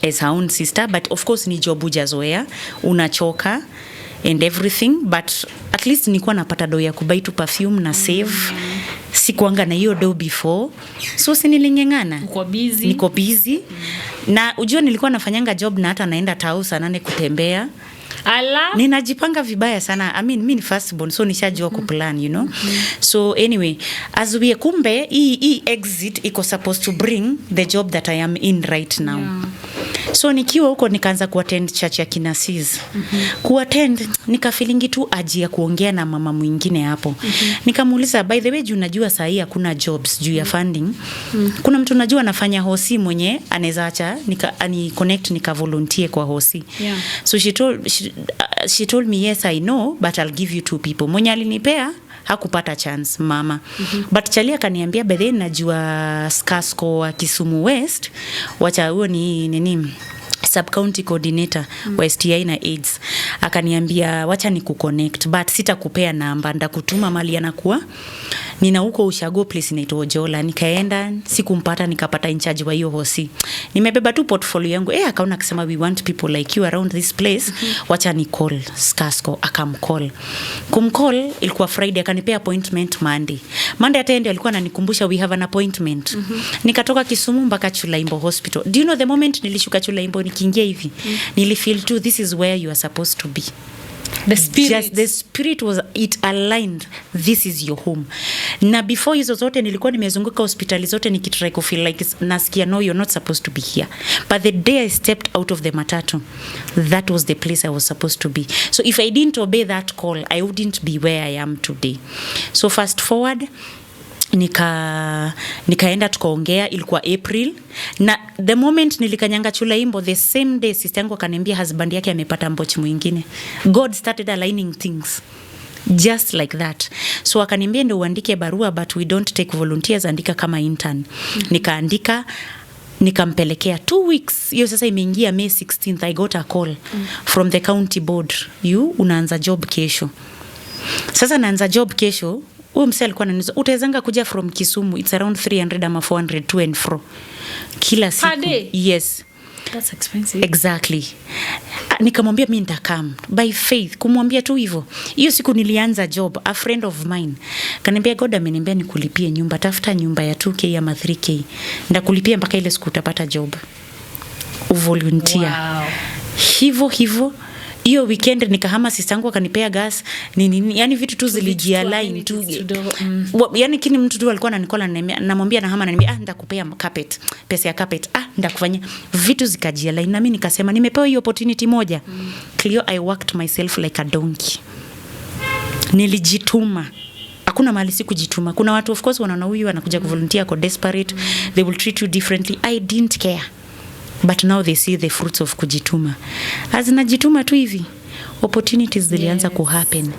as her own sister. But of course ni job ujazoea, unachoka and everything, but at least nilikuwa napata do ya kubai tu perfume na save. Sikuanga na hiyo do before, so sinilingengana. Niko busy. Na ujua nilikuwa nafanyanga job na hata naenda tao saa 8 kutembea. Ninajipanga vibaya sana. I mean, mimi ni first born, so nishajua kuplan, you know. So anyway, as we kumbe hii exit iko supposed to bring the job that I am in right now. So nikiwa huko nikaanza kuattend church ya Kinasiz. Kuattend nikafeelingi tu aji ya kuongea na mama mwingine hapo. Nikamuuliza, by the way, unajua saa hii hakuna jobs juu ya funding. Kuna mtu najua anafanya hosi mwenye anaweza acha ani connect nika volunteer kwa hosi. So she told me, yes I know, but I'll give you 2 people. Mwenye alinipea hakupata chance mama. But Chalia kaniambia, by the way, najua Skasko wa Kisumu West, wacha huo ni nini sub-county coordinator wa STI na AIDS. Akaniambia wacha ni kuconnect, but sitakupea namba, ndakutuma mali anakuwa nina huko ushago place inaitwa Jola. Nikaenda, sikumpata, nikapata in charge wa hiyo hosi. Nimebeba tu portfolio yangu. Akaona akisema, we want people like you around this place. Wacha ni call Skasko. Akamcall. Kumcall ilikuwa Friday, akanipea appointment Monday. Monday hata ndio alikuwa ananikumbusha we have an appointment. Nikatoka Kisumu mpaka Chulaimbo Hospital. Do you know the moment nilishuka Chulaimbo nikiingia hivi, nilifeel too, this is where you are supposed to be. the spirit was, it aligned, this is your home. Na before hizo zote nilikuwa nimezunguka hospitali zote nikitry to feel like nasikia no, you're not supposed to be here, but the day I stepped out of the matatu, that was the place I was supposed to be. So if I didn't obey that call, I wouldn't be where I am today. So fast forward, nikaenda tukaongea, ilikuwa April, na the moment nilikanyanga Chulaimbo, the same day sister yangu akaniambia husband yake amepata mbochi mwingine. God started aligning things just like that. So akaniambia ndio uandike barua, but we don't take volunteers, andika kama intern. Nikaandika, nikampelekea 2 weeks. Hiyo sasa imeingia May 16th, I got a call from the county board, unaanza job kesho. Sasa naanza job kesho. Mse alikuwa ananiuliza utawezanga kuja from Kisumu, it's around 300 ama 400 to and fro kila siku. Yes, that's expensive. Exactly. Nikamwambia mimi nitakam by faith, kumwambia tu hivyo. Hiyo siku nilianza job, a friend of mine kaniambia God ameniambia nikulipie nyumba, tafuta nyumba ya 2k ama 3k, ndakulipia mpaka ile siku utapata job, uvolunteer. Wow. Hivyo hiyo weekend nikahama, sister yangu akanipea gas nini, yani vitu tu zilijialign tu. Yani kini mtu tu alikuwa ananikola, namwambia nahama, ananiambia nitakupea carpet, pesa ya carpet, nitakufanya vitu zikajialign. Na mimi nikasema nimepewa hiyo opportunity moja. Clear, I worked myself like a donkey. Nilijituma. Hakuna mahali sikujituma. Kuna watu of course wanaona huyu anakuja kuvolunteer kwa desperate, they will treat you differently. I didn't care. But now they see the fruits of kujituma. As najituma tu hivi, opportunities zilianza ku happen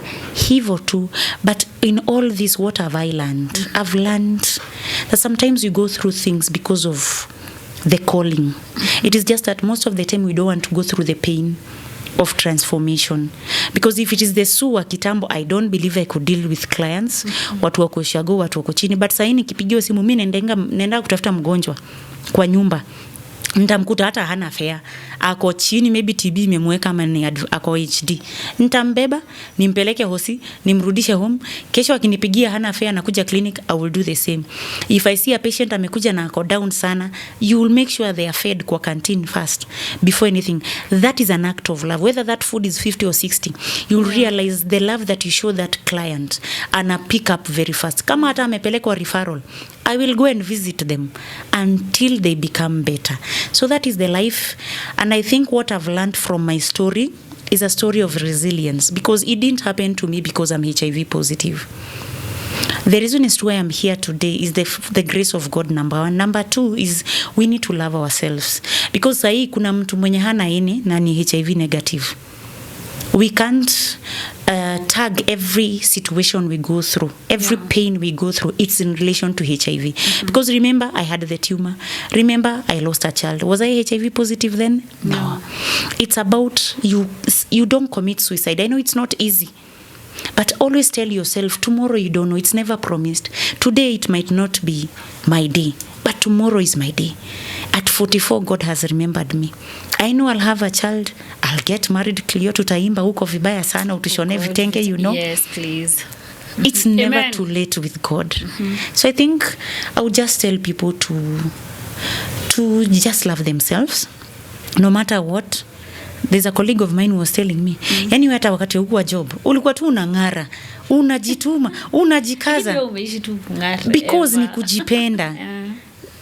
hivyo tu. But in all this, what have I learned? I've learned that sometimes you go through things because of the calling. It is just that most of the time we don't want to go through the pain of transformation, because if it is the suwa kitambo, I don't believe I could deal with clients watu wako shago, watu wako chini. But sasa nikipigiwa simu, mimi naenda kutafuta mgonjwa kwa nyumba, nitamkuta hata hana fare, ako chini, maybe TB imemweka ama ni ako HD, nitambeba nimpeleke hosi, nimrudishe home. Kesho akinipigia hana fare na kuja clinic, I will do the same. If I see a patient amekuja na ako down sana, you will make sure they are fed kwa canteen first before anything. That is an act of love. Whether that food is 50 or 60, you will realize the love that you show that client, and pick up very fast. Kama hata amepelekwa referral, I will go and visit them until they become better. So that is the life. And I think what I've learned from my story is a story of resilience, because it didn't happen to me because I'm HIV positive. The reason as to why I'm here today is the grace of God, number one. Number two is we need to love ourselves, because sahi kuna mtu mwenye hana ini na ni HIV negative. We can't tag every situation we go through, every pain we go through, it's in relation to HIV. Because remember, I had the tumor. Remember, I lost a child. Was I HIV positive then? No. It's about you don't commit suicide. I know it's not easy, but always tell yourself, tomorrow you don't know. It's never promised. Today it might not be my day, but tomorrow is my day. At 44, God has remembered me. I know I'll have a child. I'll get married. Clio, tutaimba huko vibaya sana, utushone vitenge, you know. Yes, please. It's never too late with God. So I think I would just tell people to just love themselves, no matter what. There's a colleague of mine who was telling me, yani hata wakati huko job, ulikuwa tu unang'ara, unajituma, unajikaza. Because ni kujipenda.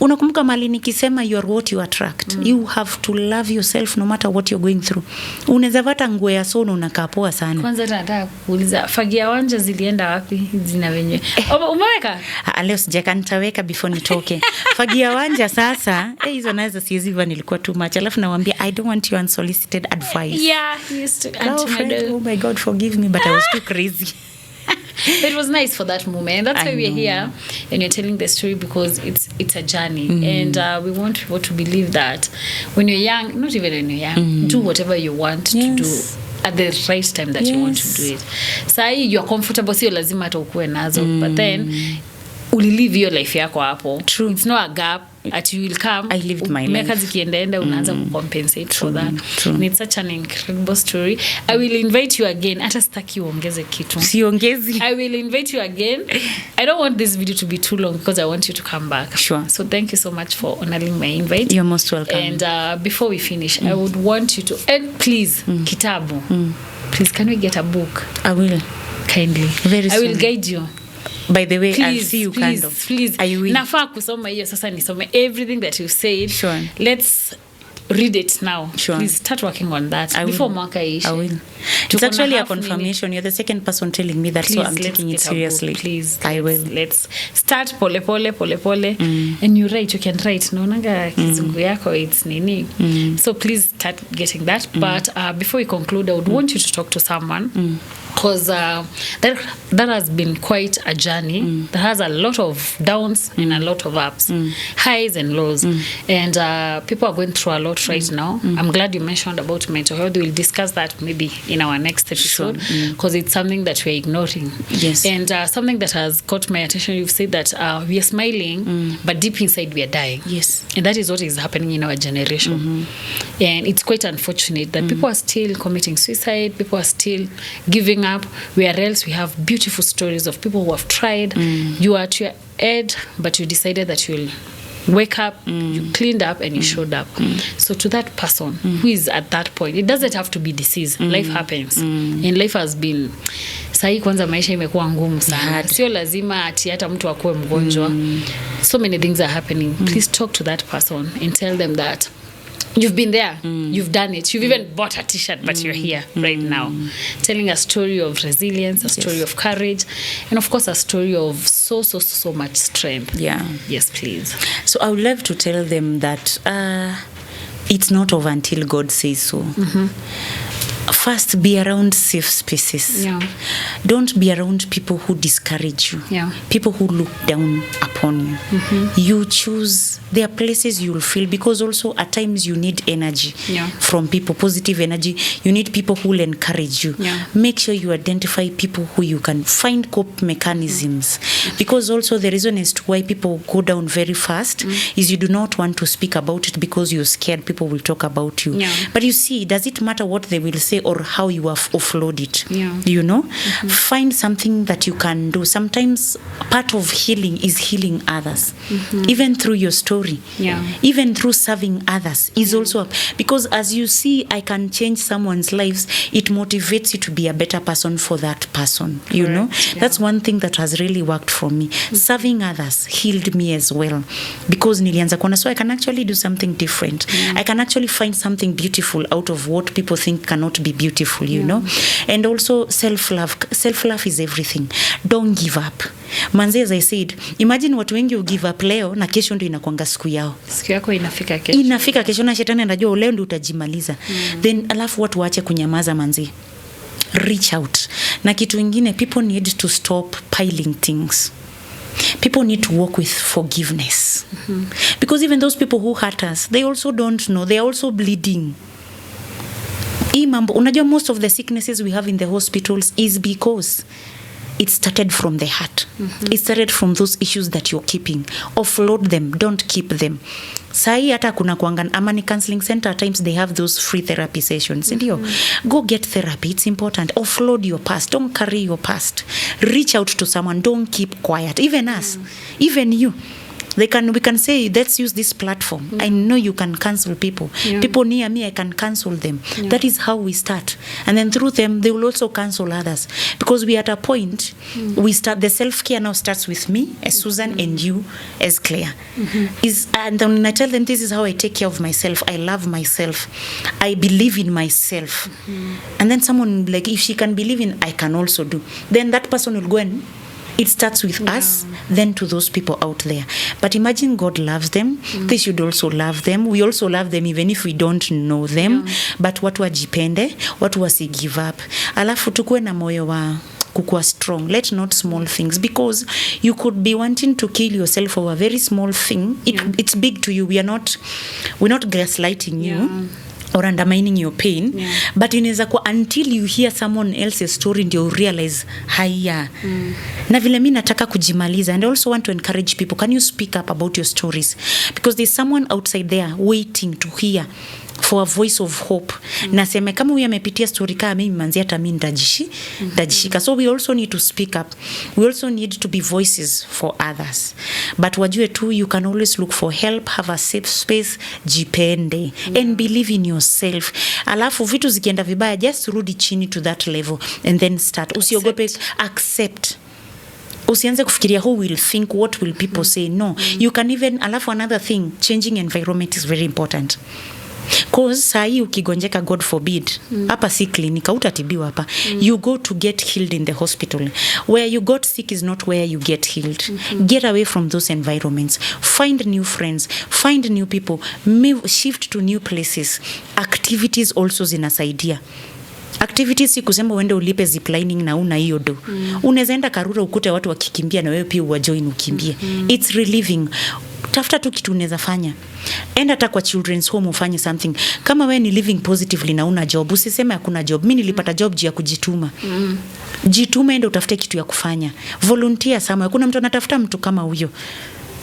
Unakumbuka mali nikisema you are what you attract. You have to love yourself no matter what you're going through. Unaweza vata nguo ya sono unakaa poa sana. Kwanza nataka kuuliza, fagia wanja zilienda wapi zina wenyewe? Umeweka? Leo sijaka, nitaweka before nitoke. Fagia wanja sasa, hizo nazo siwezi vani, nilikuwa too much. Alafu nawaambia I don't want your unsolicited advice. Yeah, used to. Oh my God, forgive me, but I was too crazy. It was nice for that moment. That's why we're here and you're telling the story, because it's a journey. And we want people to believe that when you're young, not even when you're young, do whatever you want to do at the right time that you want to do it. Sai you're comfortable, sio lazima hata ukue nazo, but then ulilive your life yako hapo. True. It's not a gap at you will come. I lived my life. Meka zikienda unaanza compensate for that. True. And it's such an incredible story. I will invite you again. Hata sitaki uongeze kitu. Siongezi. I will invite you again. I don't want this video to be too long because I want you to come back. Sure. So thank you so much for honoring my invite. You're most welcome. And before we finish, I would want you to, and please, kitabu. please, can we get a book? I will. Kindly. Very soon. I will guide you. By the way, please, I'll see you kando. Please. I will. Nafaa kusoma hiyo sasa nisome everything that you said. Sure. Let's read it now. Sure. Please start working on that before mwaka iishe. I will. It's actually a confirmation. You're the second person telling me that, so I'm taking it seriously. Please, I will. Let's start pole pole. And you write, you can write. Naonanga kizungu yako, it's nini. So please start getting that. But before we conclude, I would want you to talk to someone. Because that has been quite a journey that has a lot of downs and a lot of ups, highs and lows. And people are going through a lot right now. I'm glad you mentioned about mental health. We'll discuss that maybe in our next episode, because it's something that we're ignoring. Yes. And something that has caught my attention, you've said that we are smiling, but deep inside we are dying. Yes. And that is what is happening in our generation. And it's quite unfortunate that people are still committing suicide, people are still giving up, where else we have beautiful stories of people who have tried. You are at your end, but you decided that you'll wake up, you cleaned up, and you showed up. So to that person who is at that point, it doesn't have to be disease. Life happens. And life has been, sahi kwanza maisha imekuwa ngumu sana. Sio lazima ati hata mtu akuwe mgonjwa. So many things are happening. Please talk to that person and tell them that you've been there, you've done it, you've even bought a t-shirt, but you're here right now, telling a story of resilience, a story of courage, and of course a story of so much strength. Yeah. Yes, please. So I would love to tell them that it's not over until God says so. First, be around safe spaces. Yeah. Don't be around people who discourage you. Yeah. People who look down upon you. You choose. There are places you will feel, because also at times you need energy from people, positive energy. You need people who will encourage you. Yeah. Make sure you identify people who you can find cope mechanisms. Because also the reason as to why people go down very fast is you do not want to speak about it because you're scared people will talk about you. Yeah. But you see, does it matter what they will say or how you have offload it? Yeah. You know? Find something that you can do. Sometimes part of healing is healing others. Even through your story. Yeah. Even through serving others is also, because as you see, I can change someone's lives, it motivates you to be a better person for that person. You know? Yeah. That's one thing that has really worked for me. Serving others healed me as well, because nilianza kuona, so I can actually do something different. I can actually find something beautiful out of what people think cannot be beautiful, you know? And also self-love. Self-love is everything. Don't give up. Manze, as I said, imagine watu wengi who give up leo na kesho ndio inakuanga siku yao. Siku yako inafika kesho. Inafika kesho na shetani anajua leo ndio utajimaliza. Then alafu watu waache kunyamaza manze. Reach out. Na kitu kingine, people need to stop piling things. People need to walk with forgiveness. Because even those people who hurt us, they also don't know. They are also bleeding. Unajua, most of the sicknesses we have in the hospitals is because it started from the heart. It started from those issues that you're keeping. Offload them. Don't keep them. Sai hata kuna kuangan Amani Counseling Center, at times they have those free therapy sessions. Go get therapy. It's important. Offload your past. Don't carry your past. Reach out to someone. Don't keep quiet. Even us. Even you. We can say, let's use this platform. I know you can cancel people. People near me, I can cancel them. That is how we start. And then through them, they will also cancel others. Because we are at a point, we start, the self-care now starts with me, as Susan, and you, as Claire. And then when I tell them, this is how I take care of myself, I love myself, I believe in myself. And then someone, like, if she can believe in, I can also do. Then that person will go and it starts with us, then to those people out there. But imagine God loves them. They should also love them. We also love them even if we don't know them. But watu wajipende, watu wasi give up. Alafu tukue na moyo wa kukua strong. Let not small things, because you could be wanting to kill yourself for a very small thing. It's big to you. We're not gaslighting you. Or undermining your pain, but inaweza kuwa until you hear someone else's story ndio you realize haya. Na vile mimi nataka kujimaliza, and I also want to encourage people, can you speak up about your stories, because there's someone outside there waiting to hear for a voice of hope. Naseme kama huyu amepitia story kama mimi manzi hata mimi ndajishika. So we also need to speak up. We also need to be voices for others. But wajue tu, you can always look for help, have a safe space, jipende and believe in yourself. Alafu vitu zikienda vibaya, just rudi chini to that level and then start. Usiogope, accept. Usianze kufikiria who will think, what will people say. No, you can even, alafu another thing, changing environment is very important. Cause sahi ukigonjeka, God forbid, hapa si klinika, utatibiwa hapa. You go to get healed in the hospital. Where you got sick is not where you get healed. Get away from those environments. Find new friends. Find new people. Shift to new places. Activities also zinasaidia. Activities si kusema uende ulipe ziplining na una hiyo do. Unaweza enda Karura ukute watu wakikimbia na wewe pia uwajoin ukimbie. It's relieving. Tafuta tu kitu unaweza fanya. Enda hata kwa children's home ufanye something. Kama wewe ni living positively na una job, usiseme hakuna job. Mimi nilipata job juu ya kujituma. Jituma, enda utafute kitu ya kufanya. Volunteer somewhere. Kuna mtu anatafuta mtu kama huyo.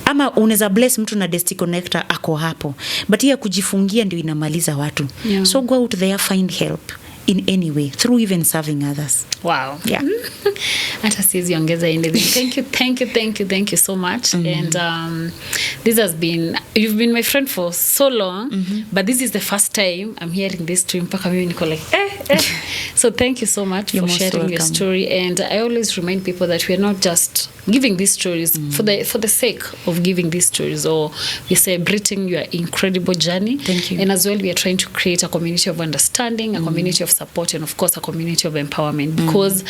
Ama unaweza bless mtu na Destiny Connector ako hapo. But ya kujifungia ndio inamaliza watu. So go out there, find help in any way, through even serving others. Wow. Yeah. Hata siwezi ongeza anything. Thank you so much. And this has been, you've been my friend for so long, but this is the first time I'm hearing this to mpaka mimi niko like So thank you so much for sharing your story. And I always remind people that we are not just giving these stories for the sake of giving these stories, or we're celebrating your incredible journey. Thank you. And as well, we are trying to create a community of understanding, a community of support, and of course a community of empowerment, because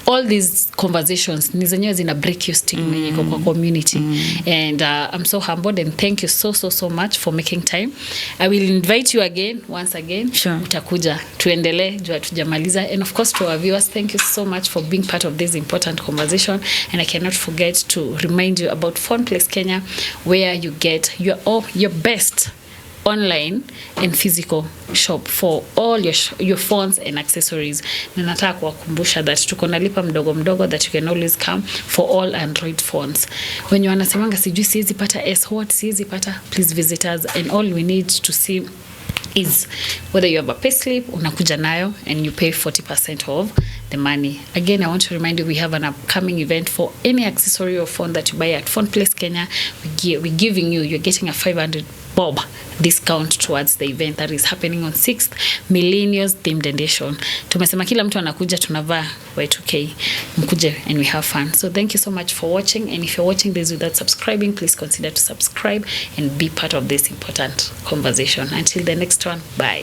all these conversations ni zenyewe zina break your stigma iko kwa community. And I'm so humbled, and thank you so much for making time. I will invite you again, once again. Sure. Utakuja tuendelee juu tujamaliza. And of course to our viewers, thank you so much for being part of this important conversation. And I cannot forget to remind you about Phone Place Kenya, where you get your best online and physical shop for all your phones and accessories. Na nataka kuwakumbusha that tuko na lipa mdogo that you can always come for all Android phones. When you wanasemanga sijui siwezi pata S-What, siwezi pata, please visit us, and all we need to see is whether you have a pay slip, unakuja nayo, and you pay 40% of the money. Again, I want to remind you, we have an upcoming event for any accessory or phone that you buy at Phone Place Kenya. We're giving you're getting a 500 bob discount towards the event that is happening on 6th Millennials Themed Edition. Tumesema kila mtu anakuja, tunavaa Y2K, mkuje and we have fun. So thank you so much for watching, and if you're watching this without subscribing, please consider to subscribe and be part of this important conversation. Until the next one, bye.